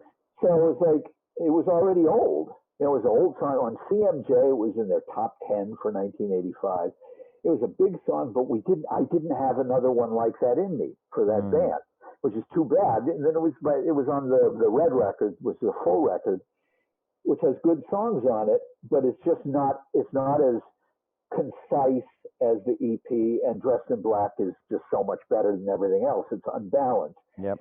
So it was like, it was already old. It was an old song. On CMJ, it was in their top 10 for 1985. It was a big song, but I didn't have another one like that in me for that band, which is too bad. And then it was on the Red record, which is a full record, which has good songs on it, but it's not as concise as the EP, and Dressed in Black is just so much better than everything else. It's unbalanced. Yep.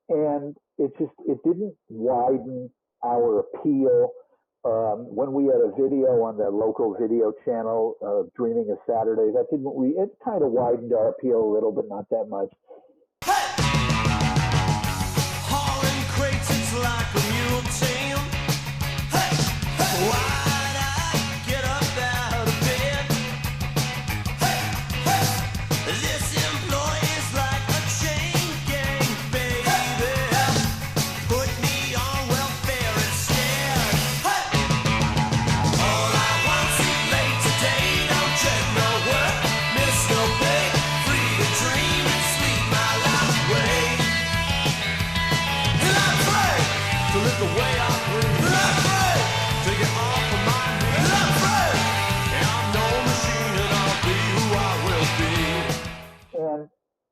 And it didn't widen our appeal. When we had a video on the local video channel, Dreaming of Saturday, that it kind of widened our appeal a little, but not that much. Hauling crates, it's like a mule team. Hey, hey, why'd I get up out of bed? Hey, hey, this employee's like a chain gang, baby. Put me on welfare instead. Hey, all I want's is late today. Don't check no work, miss no pay. Free to dream and sleep my life away. And I pray to live the way I breathe. And I pray to get off of my knees. And I pray, and I'm no machine, and I'll be who I will be. And,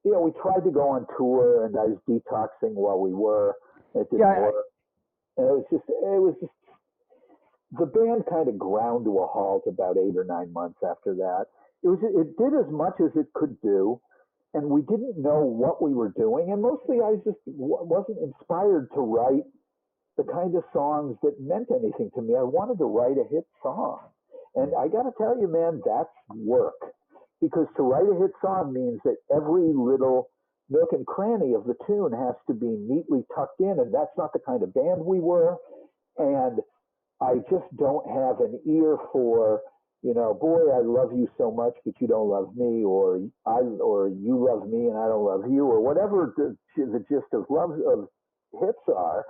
you know, we tried to go on tour, and I was detoxing while we were. It didn't work. And it was just, the band kind of ground to a halt about 8 or 9 months after that. It did as much as it could do, and we didn't know what we were doing. And mostly I just wasn't inspired to write the kind of songs that meant anything to me. I wanted to write a hit song. And I got to tell you, man, that's work. Because to write a hit song means that every little nook and cranny of the tune has to be neatly tucked in, and that's not the kind of band we were. And I just don't have an ear for you know, boy, I love you so much, but you don't love me, or you love me and I don't love you, or whatever the gist of love of hits are.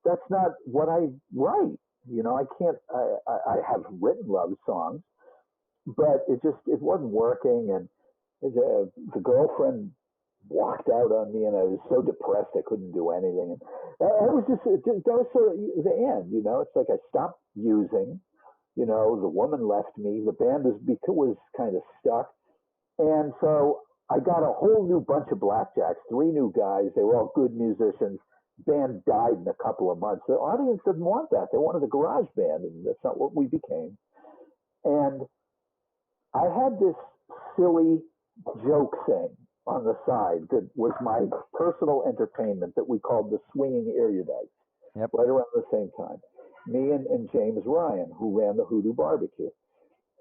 That's not what I write. You know, I can't. I have written love songs, but it wasn't working, and the girlfriend walked out on me, and I was so depressed I couldn't do anything. And that was that was sort of the end. You know, it's like I stopped using. You know, the woman left me. The band was kind of stuck, and so I got a whole new bunch of Blackjacks, 3 new guys. They were all good musicians. Band died in a couple of months. The audience didn't want that. They wanted a garage band, and that's not what we became. And I had this silly joke thing on the side that was my personal entertainment that we called the swinging erudites. Yep. Right around the same time. Me and James Ryan, who ran the Hoodoo Barbecue.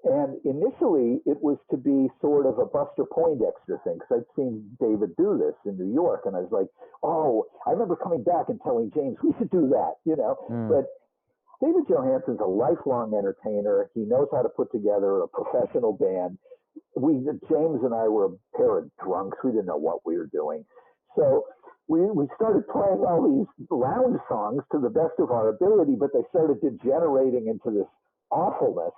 And initially, it was to be sort of a Buster Poindexter thing, because I'd seen David do this in New York, and I was like, oh, I remember coming back and telling James, we should do that, you know. But David Johansen's a lifelong entertainer. He knows how to put together a professional band. James and I were a pair of drunks. We didn't know what we were doing. So we started playing all these lounge songs to the best of our ability, but they started degenerating into this awfulness.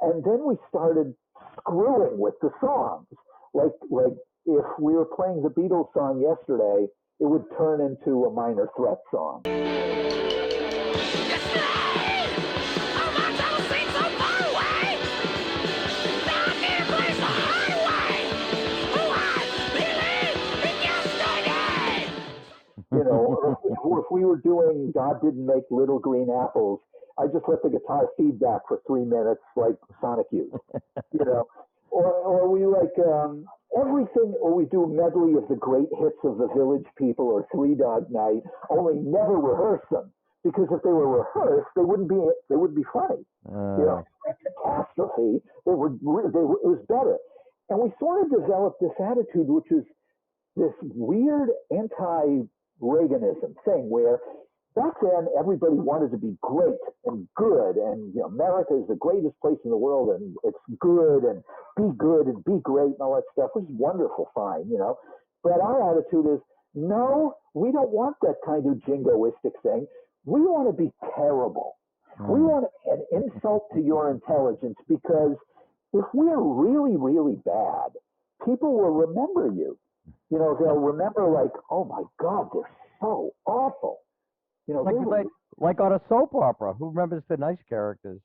And then we started screwing with the songs. Like if we were playing the Beatles song yesterday, it would turn into a Minor Threat song. You know, or if we were doing God Didn't Make Little Green Apples, I just let the guitar feedback for 3 minutes like Sonic Youth, you know, or we like everything, or we do a medley of the great hits of the Village People or Three Dog Night, only never rehearse them, because if they were rehearsed, they wouldn't be funny. You know, Catastrophe, it was better. And we sort of developed this attitude, which is this weird anti-Reaganism thing where back then, everybody wanted to be great and good, and you know, America is the greatest place in the world, and it's good and be great and all that stuff, which is wonderful, fine, you know. But our attitude is, no, we don't want that kind of jingoistic thing. We want to be terrible. We want an insult to your intelligence, because if we're really, really bad, people will remember you. You know, they'll remember like, oh my God, they're so awful. You know, like on a soap opera. Who remembers the nice characters?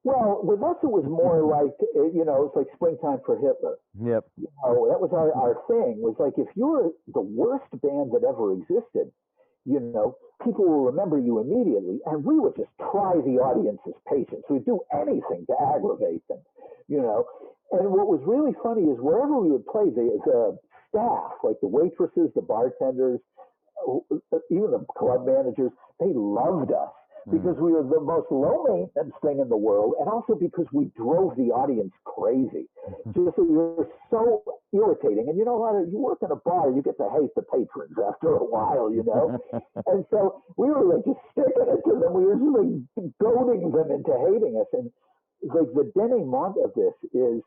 Well, with us, it was more like, you know, it's like Springtime for Hitler. Yep. You know, that was our thing, was like, if you're the worst band that ever existed, you know, people will remember you immediately, and we would just try the audience's patience. We'd do anything to aggravate them, you know. And what was really funny is wherever we would play, the staff, like the waitresses, the bartenders, even the club managers, they loved us because we were the most low maintenance thing in the world, and also because we drove the audience crazy. Just we were so irritating. And you know, you work in a bar, you get to hate the patrons after a while, you know. And so we were like just sticking it to them. We were just like goading them into hating us. And like the denouement of this is,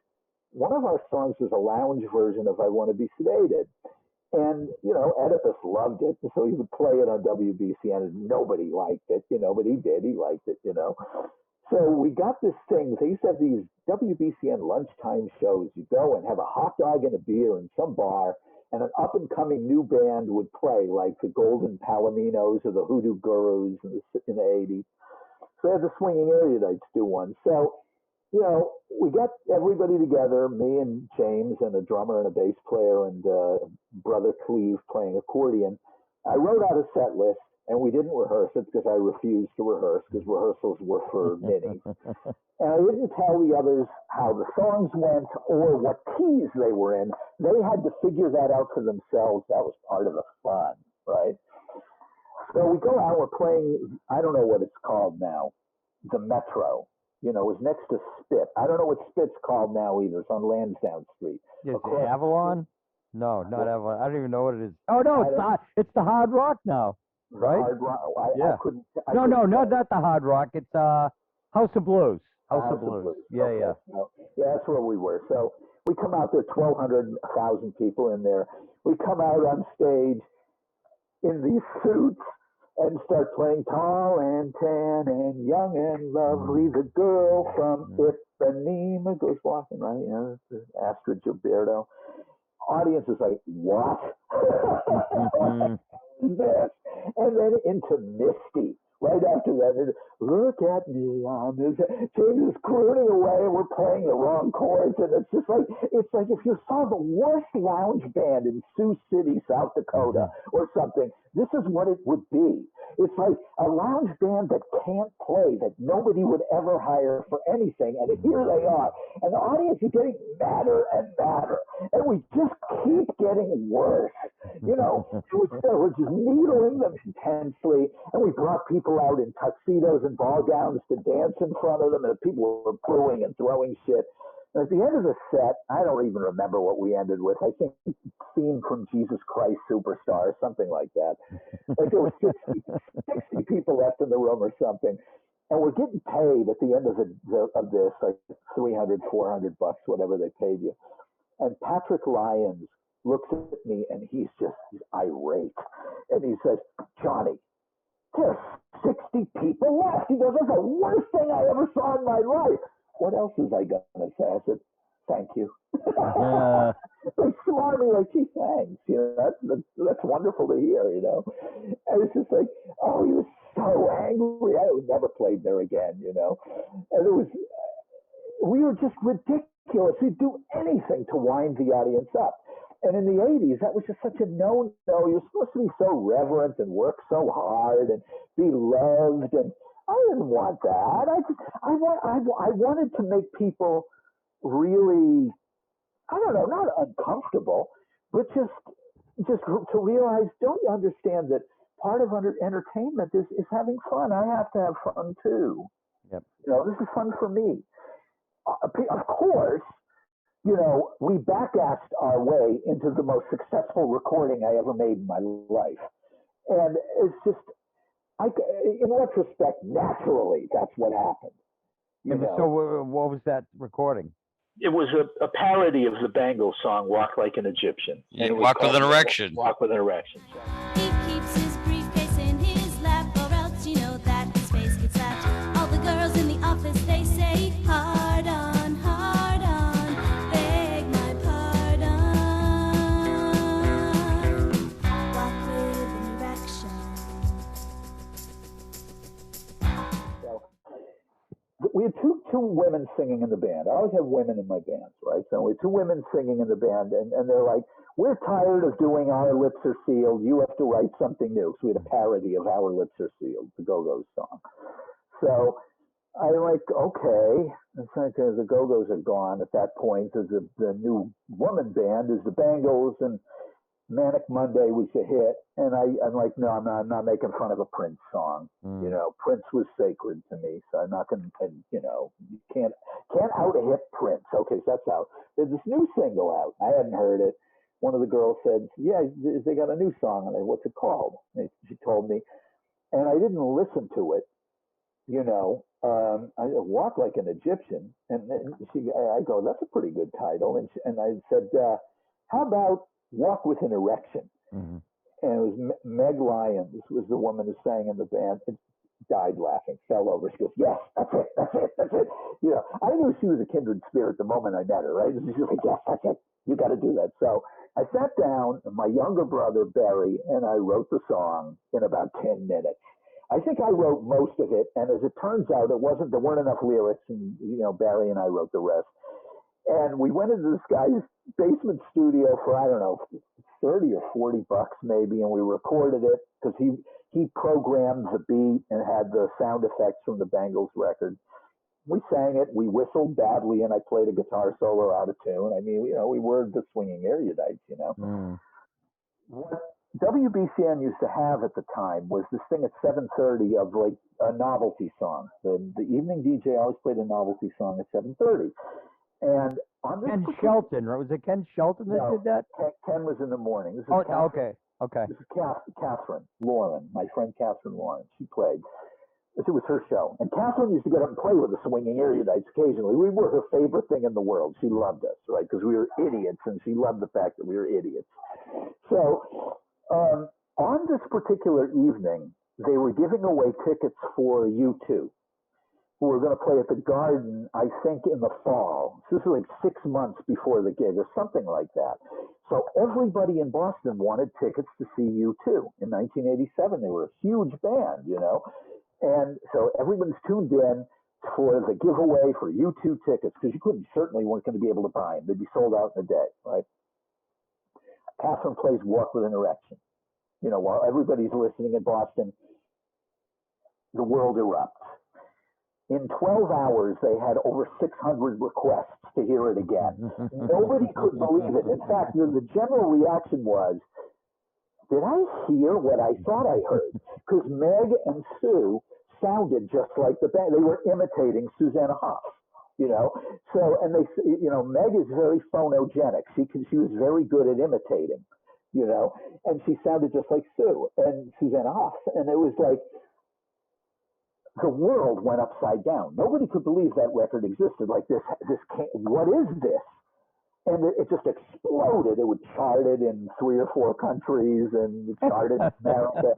one of our songs is a lounge version of I Want to Be Sedated. And, you know, Oedipus loved it, so he would play it on WBCN, and nobody liked it, you know, but he did. He liked it, you know. So we got this thing. They used to have these WBCN lunchtime shows. You go and have a hot dog and a beer in some bar, and an up-and-coming new band would play, like the Golden Palominos or the Hoodoo Gurus in the 80s. So they had the Swinging Erudites do one. So, you know, we got everybody together, me and James and a drummer and a bass player and Brother Cleve playing accordion. I wrote out a set list, and we didn't rehearse it because I refused to rehearse, because rehearsals were for ninnies. And I didn't tell the others how the songs went or what keys they were in. They had to figure that out for themselves. That was part of the fun, right? So we go out, we're playing, I don't know what it's called now, the Metro. You know, it was next to Spit. I don't know what Spit's called now either. It's on Lansdowne Street. Is it Avalon? No, not Avalon. I don't even know what it is. Oh, no, it's the Hard Rock now, right? Hard Rock. Yeah. No, not the Hard Rock. It's House of Blues. House of Blues. Yeah, okay. yeah. So, yeah, that's where we were. So we come out there, 1,200, 1,000 people in there. We come out on stage in these suits and start playing Tall and Tan and Young and Lovely. The girl from Ipanema goes walking, right? You know, Astrid Gilberto. Audience is like, what? This? And then into Misty. Right after that, and look at me on this. James is crooning away, and we're playing the wrong chords, and it's like if you saw the worst lounge band in Sioux City, South Dakota, or something. This is what it would be. It's like a lounge band that can't play, that nobody would ever hire for anything, and here they are, and the audience is getting madder and madder, and we just keep getting worse. You know, we're just needling them intensely, and we brought people out in tuxedos and ball gowns to dance in front of them, and people were booing and throwing shit. And at the end of the set, I don't even remember what we ended with. I think theme from Jesus Christ Superstar, something like that. Like there were 60 people left in the room or something. And we're getting paid at the end of this, like 300, 400 bucks, whatever they paid you. And Patrick Lyons looks at me and he's irate. And he says, Johnny, there's 60 people left. He goes, that's the worst thing I ever saw in my life. What else was I going to say? I said, thank you. They smiled me like, gee, thanks. You know, that's wonderful to hear, you know. And it's just like, oh, he was so angry. I would never played there again, you know. And we were just ridiculous. We'd do anything to wind the audience up. And in the 80s, that was just such a no-no. You're supposed to be so reverent and work so hard and be loved. And I didn't want that. I wanted to make people really, I don't know, not uncomfortable, but just to realize, don't you understand that part of entertainment is having fun? I have to have fun too. Yep. You know, this is fun for me. Of course, you know, we back-assed our way into the most successful recording I ever made in my life. And it's just, in retrospect, naturally, that's what happened. So what was that recording? It was a parody of the Bangles song, Walk Like an Egyptian. Walk with an Erection. Walk with an Erection. He keeps his briefcase in his lap, or else you know that his face gets slapped. All the girls in the office, they say, hard on, beg my pardon. Walk with an erection. We had two women singing in the band. I always have women in my bands, right? So we had two women singing in the band, and they're like, we're tired of doing Our Lips Are Sealed. You have to write something new. So we had a parody of Our Lips Are Sealed, the Go-Go's song. So I'm like, okay. It's like the Go-Go's are gone at that point. The new woman band is the Bangles, and Manic Monday was a hit. And I'm like, no, I'm not making fun of a Prince song. You know, Prince was sacred to me, so I'm not going to, you know, you can't out-hit Prince. Okay, so that's out. There's this new single out. I hadn't heard it. One of the girls said, yeah, they got a new song. And I, what's it called? And she told me. And I didn't listen to it, you know. I Walk Like an Egyptian. And I go, that's a pretty good title. And I said, how about Walk with an Erection? Mm-hmm. And it was Meg Lyons was the woman who sang in the band. And died laughing, fell over. She goes, yes, that's it. You know, I knew she was a kindred spirit the moment I met her, right? And she was like, yes, that's it. You got to do that. So I sat down, and my younger brother, Barry, and I wrote the song in about 10 minutes. I think I wrote most of it, and as it turns out, there weren't enough lyrics, and, you know, Barry and I wrote the rest. And we went into this guy's basement studio for, I don't know, 30 or 40 bucks maybe, and we recorded it because he programmed the beat and had the sound effects from the Bangles record. We sang it, we whistled badly, and I played a guitar solo out of tune. I mean, you know, we were the swinging erudites, you know. What WBCN used to have at the time was this thing at 7:30 of like a novelty song. The evening DJ always played a novelty song at 7:30. And on this Ken Shelton, right? Was it Ken Shelton that did that? Ken was in the morning. This is okay. This is Catherine Lauren, my friend Catherine Lauren. She played. It was her show. And Catherine used to get up and play with the swinging erudite occasionally. We were her favorite thing in the world. She loved us, right? Because we were idiots, and she loved the fact that we were idiots. So on this particular evening, they were giving away tickets for U2, who were going to play at the Garden, I think, in the fall. This was like 6 months before the gig or something like that. So everybody in Boston wanted tickets to see U2. In 1987, they were a huge band, you know. And so everyone's tuned in for the giveaway for U2 tickets, because you certainly weren't going to be able to buy them. They'd be sold out in a day, right? Catherine plays Walk with an Erection. You know, while everybody's listening in Boston, the world erupts. In 12 hours, they had over 600 requests to hear it again. Nobody could believe it. In fact, the general reaction was, did I hear what I thought I heard? Because Meg and Sue sounded just like the band. They were imitating Susanna Hoff, you know. So, and they, you know, Meg is very phonogenic. She was very good at imitating, you know, and she sounded just like Sue and Susanna Hoff. And it was like, the world went upside down. Nobody could believe that record existed. Like what is this? And it just exploded. It would charted in 3 or 4 countries, and it charted in America.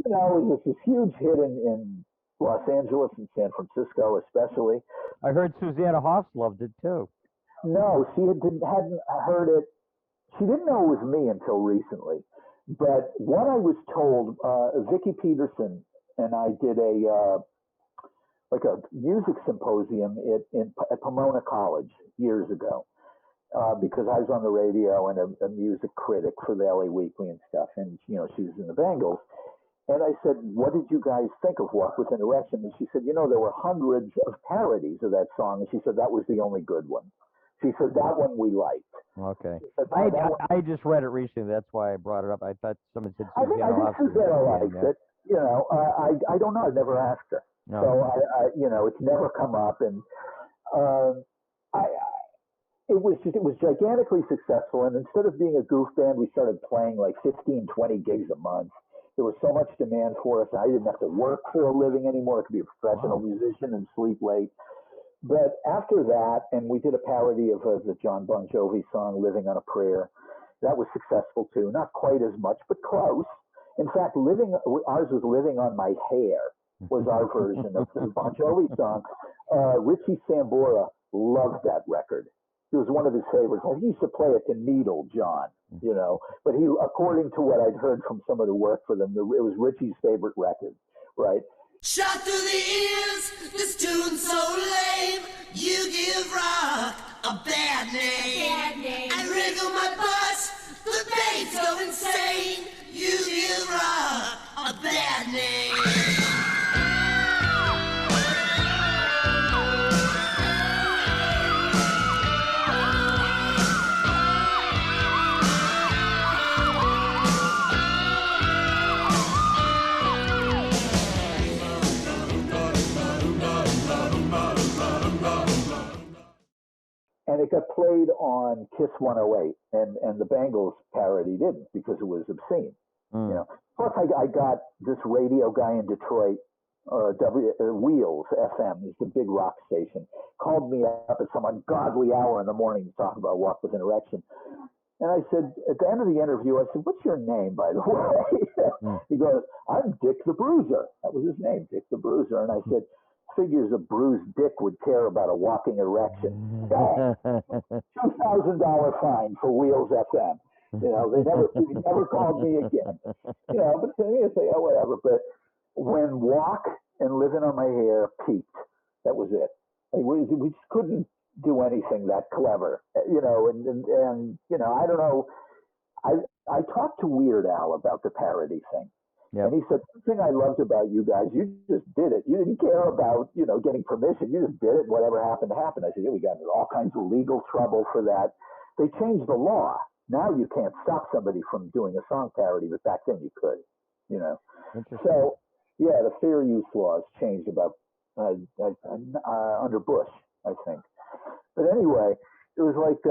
You know, it was this huge hit in Los Angeles and San Francisco, especially. I heard Susanna Hoffs loved it too. No, she hadn't heard it. She didn't know it was me until recently. But what I was told, Vicki Peterson and I did a music symposium at Pomona College years ago, because I was on the radio and a music critic for the LA Weekly and stuff, and you know, she was in the Bangles. And I said, what did you guys think of Walk with an Erection? And she said, you know, there were hundreds of parodies of that song, and she said that was the only good one. She said that one we liked. Okay. Said, I just read it recently. That's why I brought it up. I thought someone said I think Susanna liked it. You know, I don't know. I've never asked her. No. So I you know, it's never come up, and it was gigantically successful. And instead of being a goof band, we started playing like 15, 20 gigs a month. There was so much demand for us. I didn't have to work for a living anymore. I could be a professional musician and sleep late. But after that, and we did a parody of the John Bon Jovi song, Living on a Prayer. That was successful too. Not quite as much, but close. In fact, ours was Living on My Hair, was our version of the Bon Jovi song. Richie Sambora loved that record. It was one of his favorites. He used to play it to Needle John, you know. But he, according to what I'd heard from someone who worked for them, it was Richie's favorite record, right? Shot through the ears, this tune's so lame. You give rock a bad name. I wriggle my bus, the bass go insane. You give rock a bad name. And it got played on Kiss 108, and the Bangles parody didn't, because it was obscene. You know. Plus, I got this radio guy in Detroit, Wheels FM, is the big rock station, called me up at some ungodly hour in the morning to talk about Walk with an Erection. And I said, at the end of the interview, I said, what's your name, by the way? He goes, I'm Dick the Bruiser. That was his name, Dick the Bruiser. And I said, figures a bruised dick would care about a walking erection. $2,000 fine for Wheels FM. You know, they never called me again. You know, but to me, I say, oh, whatever. But when Walk and Living on My Hair peaked, that was it. We just couldn't do anything that clever. You know, and you know, I don't know. I talked to Weird Al about the parody thing. Yep. And he said, the thing I loved about you guys, you just did it. You didn't care about, you know, getting permission. You just did it. Whatever happened, happened. I said, yeah, we got into all kinds of legal trouble for that. They changed the law. Now you can't stop somebody from doing a song parody, but back then you could, you know. So, yeah, the fair use laws changed about under Bush, I think. But anyway, it was like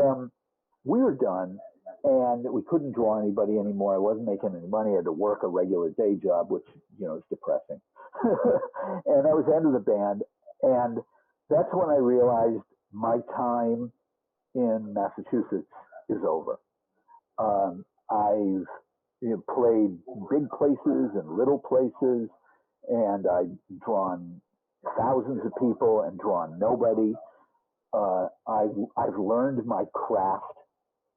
we were done. and we couldn't draw anybody anymore. I wasn't making any money. I had to work a regular day job, which, is depressing. And that was the end of the band. And that's when I realized my time in Massachusetts is over. I've played big places and little places, and I've drawn thousands of people and drawn nobody. I've learned my craft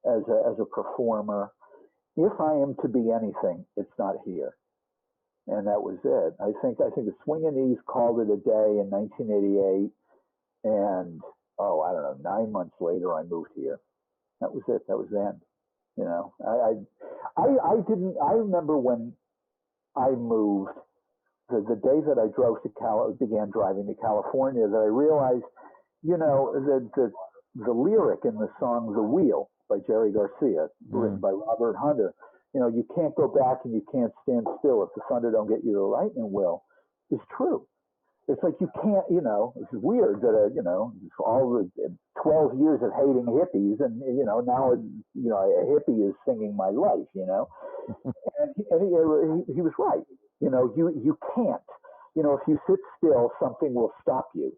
as a performer. If I am to be anything, it's not here. And that was it. I think the Swingin' Knees called it a day in 1988, and I don't know, 9 months later I moved here. That was it. That was the end. I remember when I moved, the day that I began driving to California, that I realized, the lyric in the song "The Wheel" by Jerry Garcia, written by Robert Hunter, you can't go back and you can't stand still if the thunder don't get you, the lightning will, is true. It's like you can't, it's weird that, all the 12 years of hating hippies and, now, a hippie is singing my life, and he was right. You can't, if you sit still, something will stop you.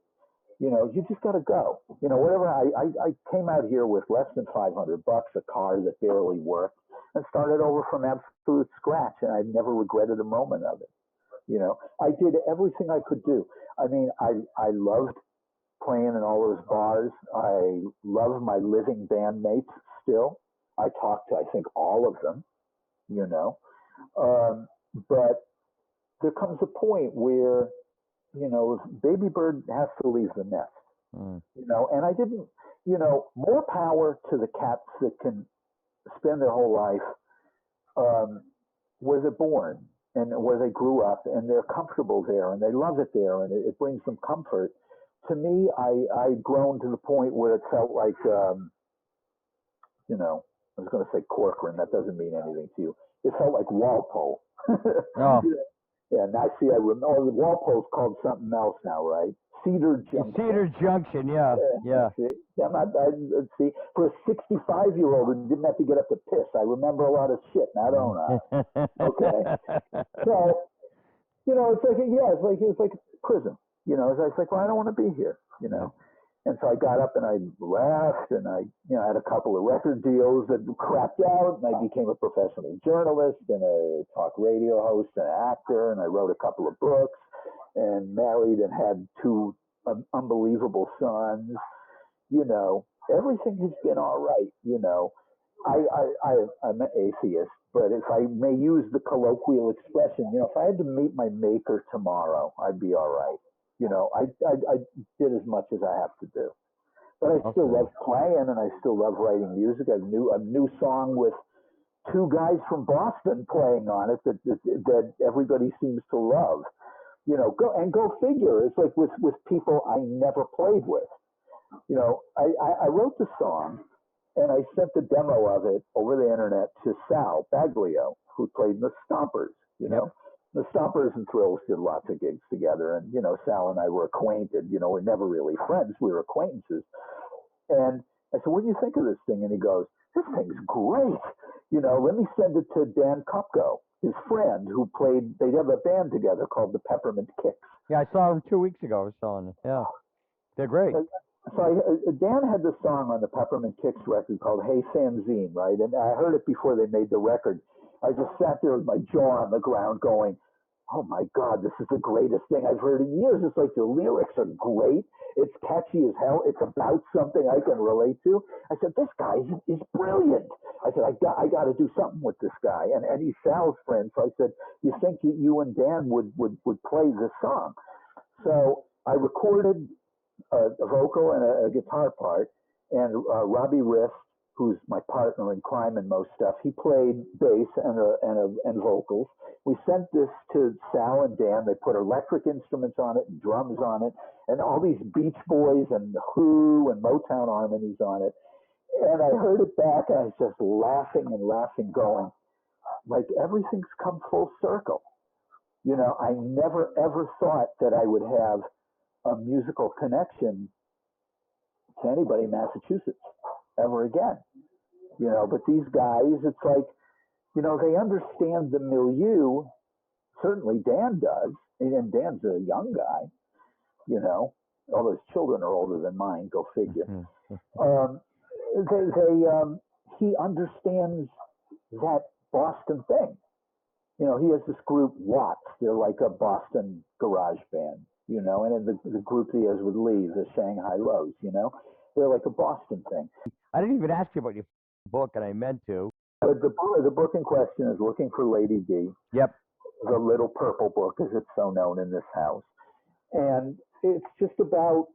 You just got to go. Whatever. I came out here with less than $500, a car that barely worked, and started over from absolute scratch, and I never regretted a moment of it. I did everything I could do. I mean, I loved playing in all those bars. I love my living bandmates still. I talk to, I think, all of them, but there comes a point where, baby bird has to leave the nest, and I didn't, more power to the cats that can spend their whole life where they're born and where they grew up, and they're comfortable there and they love it there, and it brings them comfort. To me, I'd grown to the point where it felt like, I was going to say Corcoran. That doesn't mean anything to you. It felt like Walpole. Oh. Yeah, now see, I remember Walpole's called something else now, right? Cedar Junction. Cedar Junction, yeah. See, for a 65-year-old who didn't have to get up to piss, I remember a lot of shit, now don't I? Okay. So, it's like prison. It's like, well, I don't want to be here, And so I got up and I left, and I had a couple of record deals that crapped out, and I became a professional journalist and a talk radio host and an actor, and I wrote a couple of books, and married and had two unbelievable sons. Everything has been all right. I'm an atheist, but if I may use the colloquial expression, if I had to meet my maker tomorrow, I'd be all right. I did as much as I have to do, but I still love playing, and I still love writing music. I have a new song with two guys from Boston playing on it that everybody seems to love. Go figure. It's like with people I never played with. I wrote the song, and I sent the demo of it over the internet to Sal Baglio, who played in the Stompers. The Stompers and Thrills did lots of gigs together, and Sal and I were acquainted. We're never really friends; we were acquaintances. And I said, "What do you think of this thing?" And he goes, "This thing's great. Let me send it to Dan Kopko, his friend, who played. They have a band together called the Peppermint Kicks." Yeah, I saw them 2 weeks ago. I was selling it. Yeah, they're great. So Dan had this song on the Peppermint Kicks record called "Hey Fanzine," right? And I heard it before they made the record. I just sat there with my jaw on the ground going, "Oh my God, this is the greatest thing I've heard in years." It's like the lyrics are great. It's catchy as hell. It's about something I can relate to. I said, "This guy is brilliant." I said, I got to do something with this guy. And he's Sal's friend. So I said, "You think you and Dan would play this song?" So I recorded a vocal and a guitar part, and Robbie Rift, who's my partner in crime and most stuff, he played bass and vocals. We sent this to Sal and Dan. They put electric instruments on it and drums on it, and all these Beach Boys and Who and Motown harmonies on it. And I heard it back, and I was just laughing and laughing, going, like, everything's come full circle. I never, ever thought that I would have a musical connection to anybody in Massachusetts ever again. But these guys, it's like, they understand the milieu. Certainly Dan does, and Dan's a young guy, all those children are older than mine, go figure. He understands that Boston thing. He has this group, Watts. They're like a Boston garage band, and then the group he has with Lee, the Shanghai Lows, they're like a Boston thing. I didn't even ask you about your book, and I meant to. But the book in question is Looking for Lady D. Yep. The Little Purple Book, as it's so known in this house. And it's just about,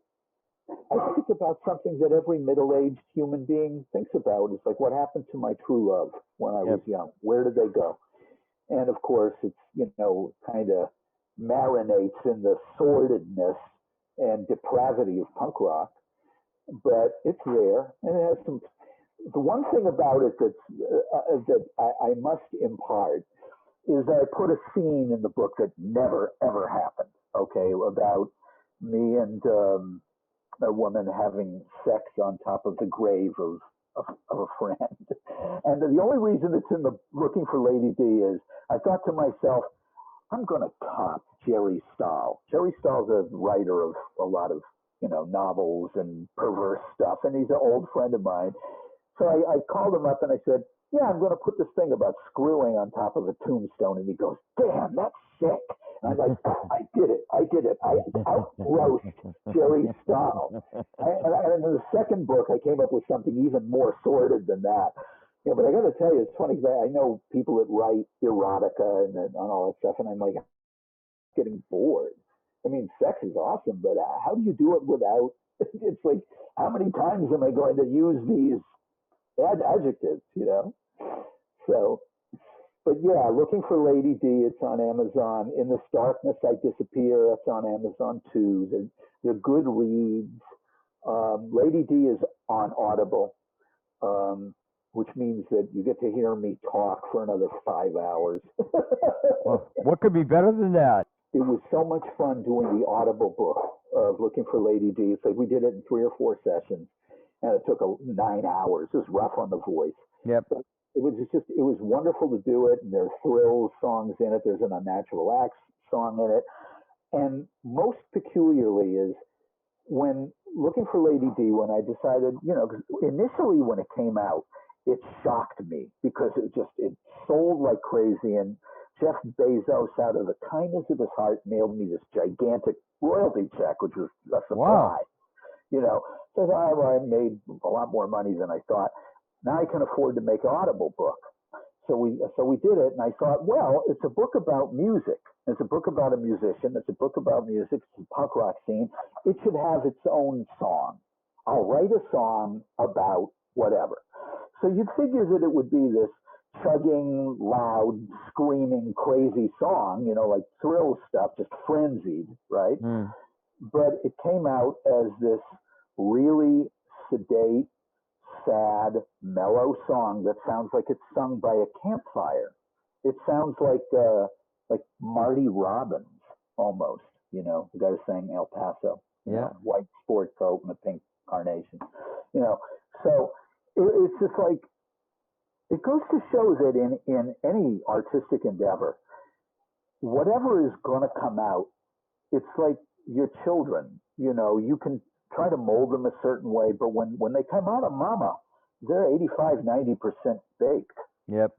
I think about something that every middle-aged human being thinks about. It's like, what happened to my true love when I was young? Where did they go? And of course, it's, kind of marinates in the sordidness and depravity of punk rock, but it's there, and it has some. The one thing about it that I must impart is that I put a scene in the book that never ever happened. Okay, about me and a woman having sex on top of the grave of a friend. And the only reason it's in the Looking for Lady D is I thought to myself, I'm going to cop Jerry Stahl. Jerry Stahl's a writer of a lot of, novels and perverse stuff, and he's an old friend of mine. So I called him up and I said, yeah, I'm going to put this thing about screwing on top of a tombstone. And he goes, damn, that's sick. And I'm like, I did it. I out-roast Jerry Stahl. And in the second book, I came up with something even more sordid than that. But I got to tell you, it's funny because I know people that write erotica and all that stuff, and I'm like, getting bored. I mean, sex is awesome, but how do you do it without? It's like, how many times am I going to use these adjectives? So, but yeah, Looking for Lady D. It's on Amazon. In This Darkness I Disappear. That's on Amazon too. They're good reads. Lady D is on Audible. Which means that you get to hear me talk for another 5 hours. Well, what could be better than that? It was so much fun doing the Audible book of Looking for Lady D. It's like we did it in 3 or 4 sessions, and it took 9 hours. It was rough on the voice. Yep. But it was wonderful to do it, and there are thrills songs in it. There's an Unnatural Acts song in it. And most peculiarly is when Looking for Lady D, when I decided, 'cause initially when it came out, it shocked me because it sold like crazy, and Jeff Bezos, out of the kindness of his heart, mailed me this gigantic royalty check, which was a surprise. Wow. So I made a lot more money than I thought. Now I can afford to make an Audible book. So we did it, and I thought, well, it's a book about music. It's a book about a musician. It's a book about music. It's a punk rock scene. It should have its own song. I'll write a song about whatever. So you'd figure that it would be this chugging, loud, screaming, crazy song, like thrill stuff, just frenzied, right? Mm. But it came out as this really sedate, sad, mellow song that sounds like it's sung by a campfire. It sounds like Marty Robbins almost, the guy who sang El Paso. Yeah. White sport coat and a pink carnation. So it's just like, it goes to show that in any artistic endeavor, whatever is going to come out, it's like your children. You can try to mold them a certain way, but when they come out of mama, they're 85-90% baked. Yep.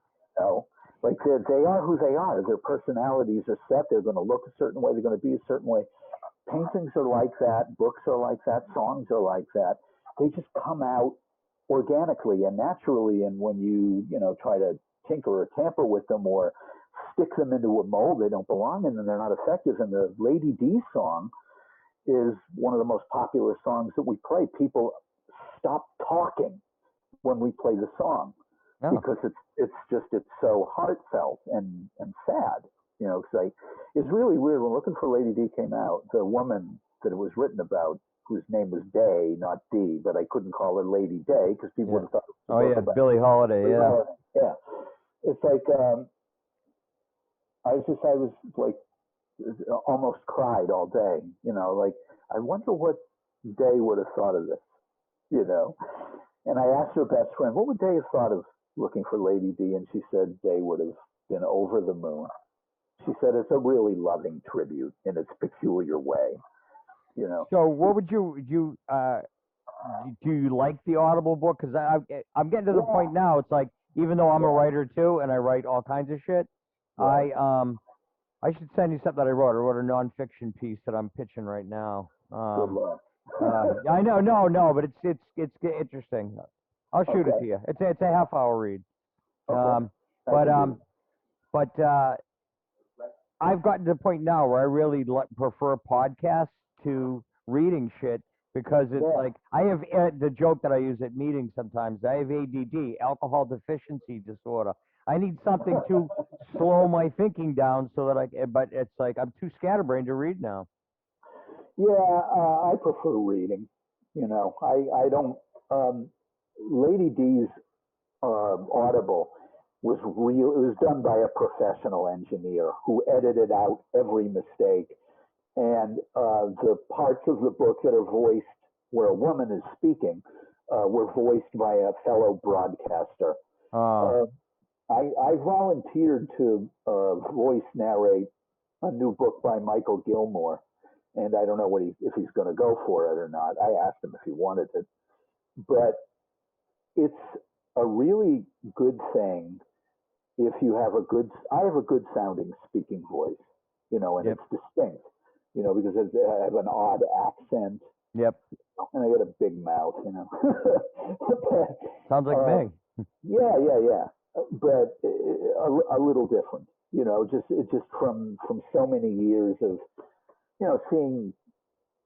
Like they are who they are. Their personalities are set. They're going to look a certain way. They're going to be a certain way. Paintings are like that. Books are like that. Songs are like that. They just come out organically and naturally. And when you try to tinker or tamper with them or stick them into a mold they don't belong in, and they're not effective. And the Lady D song is one of the most popular songs that we play. People stop talking when we play the song because it's so heartfelt and sad. It's really weird. When Looking for Lady D came out, the woman that it was written about, whose name was Day, not D, but I couldn't call her Lady Day because people would have thought. Oh yeah, Billie Holiday. Billie Yeah. Holiday. Yeah. It's like I was like almost cried all day. Like I wonder what Day would have thought of this. And I asked her best friend, what would Day have thought of looking for Lady D? And she said Day would have been over the moon. She said it's a really loving tribute in its peculiar way, you know. So what would you do you like the Audible book? Because I'm getting to the point now. It's like, even though I'm a writer too, and I write all kinds of shit, I should send you something that I wrote. I wrote a nonfiction piece that I'm pitching right now. Good luck. I know, no, but it's interesting. I'll shoot it to you. It's a half-hour read. Okay. But I've gotten to the point now where I really prefer podcasts to reading shit, because it's like, I have the joke that I use at meetings sometimes. I have ADD, alcohol deficiency disorder. I need something to slow my thinking down so that but it's like I'm too scatterbrained to read now. Yeah, I prefer reading. You know, I don't. Lady D's Audible was real. It was done by a professional engineer who edited out every mistake, and the parts of the book that are voiced where a woman is speaking were voiced by a fellow broadcaster. I volunteered to voice narrate a new book by Michael Gilmore, and I don't know if he's going to go for it or not. I asked him if he wanted it, but it's a really good thing if you have I have a good sounding speaking voice, you know, and it's distinct, you know, because I have an odd accent. Yep. And I got a big mouth, you know. Sounds like me. Yeah. But a little different, you know, just from so many years of, you know, seeing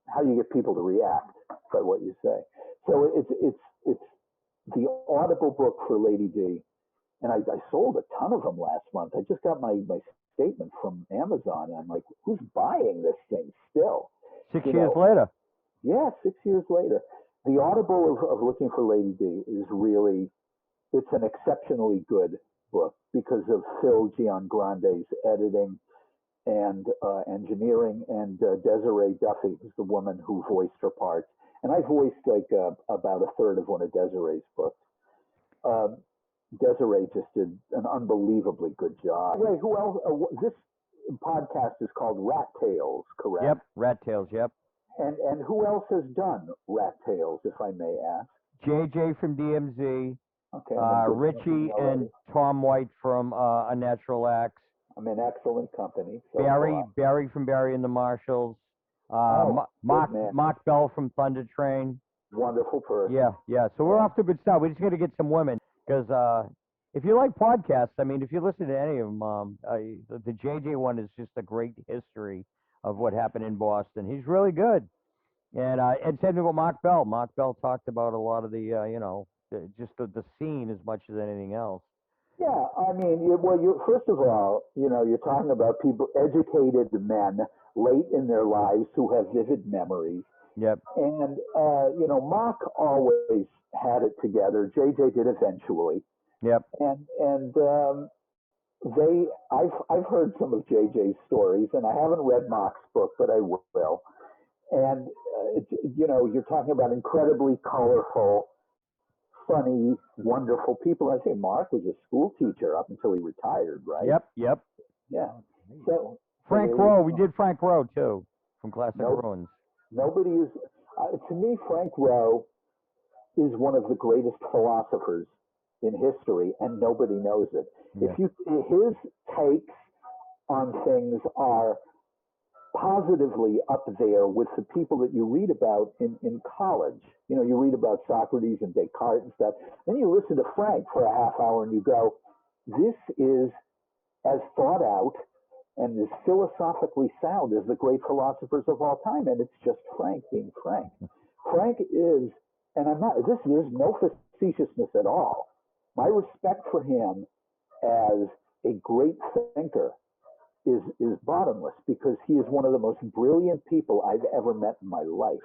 how you get people to react by what you say. So it's the Audible book for Lady D, and I sold a ton of them last month. I just got my statement from Amazon, and I'm like, who's buying this thing still? 6 years later. Yeah, 6 years later. The Audible of Looking for Lady D is really, it's an exceptionally good book because of Phil Giangrande's editing and engineering, and Desiree Duffy, who's the woman who voiced her parts. And I voiced like about a third of one of Desiree's books. Desiree just did an unbelievably good job. Wait, who else? This podcast is called Rat Tales, correct? Yep, Rat Tales, yep. And who else has done Rat Tales, if I may ask? JJ from DMZ, Okay. Richie and Tom White from A Natural Acts. I'm in excellent company. So Barry from Barry and the Marshalls. Mark Bell from Thunder Train. Wonderful person. Yeah. So we're off to a good start. We just got to get some women, because if you like podcasts, I mean, if you listen to any of them, the JJ one is just a great history of what happened in Boston. He's really good. And same thing with Mark Bell. Mark Bell talked about a lot of the, just the scene as much as anything else. Yeah, I mean, first of all, you know, you're talking about people, educated men, late in their lives who have vivid memories. Yep. And, you know, Mark always had it together. JJ did eventually. Yep. And I've heard some of JJ's stories, and I haven't read Mark's book, but I will. And, you know, you're talking about incredibly colorful, funny, wonderful people. I say Mark was a school teacher up until he retired, right? Yep. Yeah. So Frank Rowe, we did Frank Rowe too, from Classic Ruins. Nobody is, to me, Frank Rowe is one of the greatest philosophers in history, and nobody knows it. Yeah. His takes on things are positively up there with the people that you read about in college. You know, you read about Socrates and Descartes and stuff. Then you listen to Frank for a half hour and you go, this is as thought out and as philosophically sound as the great philosophers of all time. And it's just Frank being Frank. Frank is, and there's no facetiousness at all. My respect for him as a great thinker is bottomless, because he is one of the most brilliant people I've ever met in my life.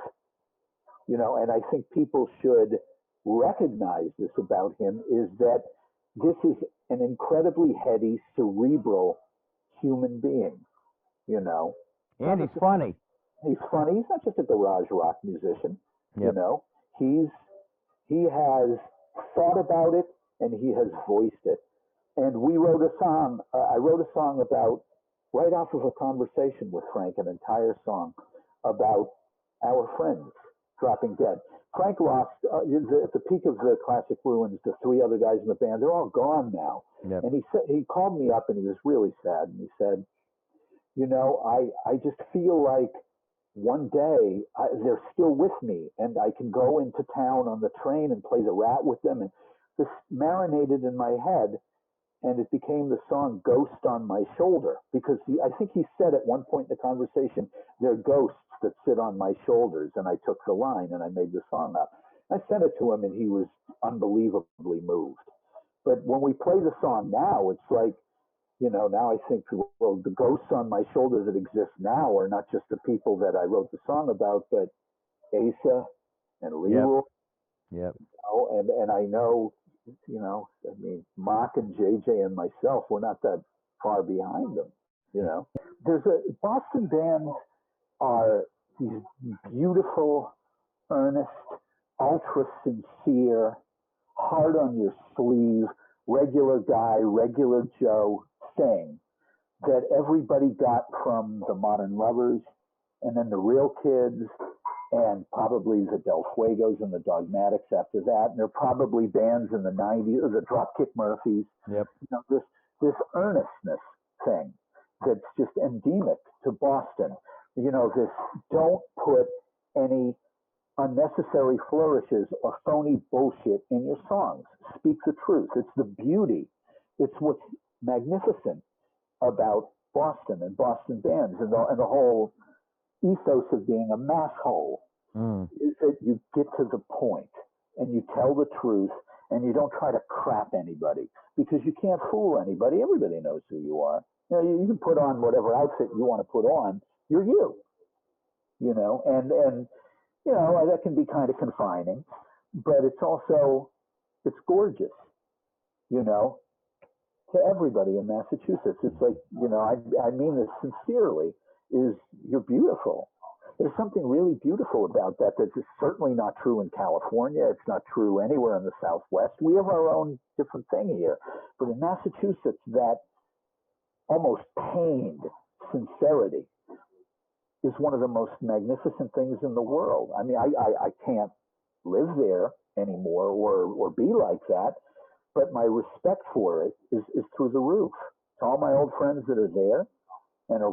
You know, and I think people should recognize this about him, is that this is an incredibly heady, cerebral human being, you know. And he's funny. He's funny. He's not just a garage rock musician, Yep. you know. He's He has thought about it and he has voiced it. And we wrote a song. I wrote a song about, right off of a conversation with Frank, an entire song about our friends dropping dead. Frank lost, at the peak of the Classic Ruins, the 3 other guys in the band. They're all gone now. Yep. And he called me up and he was really sad. And he said, I just feel like one day they're still with me and I can go into town on the train and play the Rat with them. And this marinated in my head. And it became the song Ghost on My Shoulder, because I think he said at one point in the conversation, they're ghosts that sit on my shoulders. And I took the line and I made the song up. I sent it to him and he was unbelievably moved. But when we play the song now, it's like, now I think, well, the ghosts on my shoulder that exist now are not just the people that I wrote the song about, but Asa and Leroy. Yep. And I know, Mark and JJ and myself, we're not that far behind them, Boston bands are these beautiful, earnest, ultra sincere, hard on your sleeve, regular guy, regular Joe thing that everybody got from the Modern Lovers and then the Real Kids and probably the Del Fuegos and the Dogmatics after that. And there are probably bands in the 90s, or the Dropkick Murphys. Yep. This earnestness thing that's just endemic to Boston. This don't put any unnecessary flourishes or phony bullshit in your songs. Speak the truth. It's the beauty. It's what's magnificent about Boston and Boston bands and the whole ethos of being a mass hole is that you get to the point and you tell the truth and you don't try to crap anybody, because you can't fool anybody. Everybody knows who you are. You can put on whatever outfit you want to put on. You're you. And that can be kind of confining, but it's gorgeous, to everybody in Massachusetts. It's like, I mean this sincerely, is you're beautiful. There's something really beautiful about that is certainly not true in California. It's not true anywhere in the Southwest. We have our own different thing here. But in Massachusetts, that almost pained sincerity is one of the most magnificent things in the world. I mean, I can't live there anymore or be like that, but my respect for it is through the roof. To all my old friends that are there and are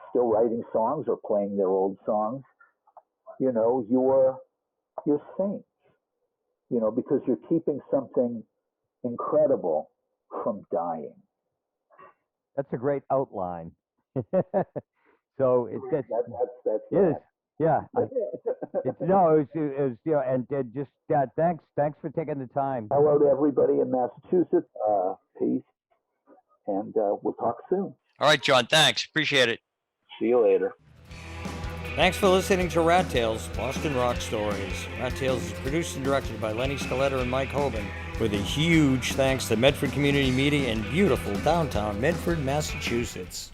still writing songs or playing their old songs, you're saints, because you're keeping something incredible from dying. That's a great outline. So that's yeah. It was and just thanks for taking the time. Hello to everybody in Massachusetts. Peace, and we'll talk soon. All right, John, thanks. Appreciate it. See you later. Thanks for listening to Rat Tales, Boston Rock Stories. Rat Tales is produced and directed by Lenny, Scolletta, and Mike Hoban, with a huge thanks to Medford Community Media in beautiful downtown Medford, Massachusetts.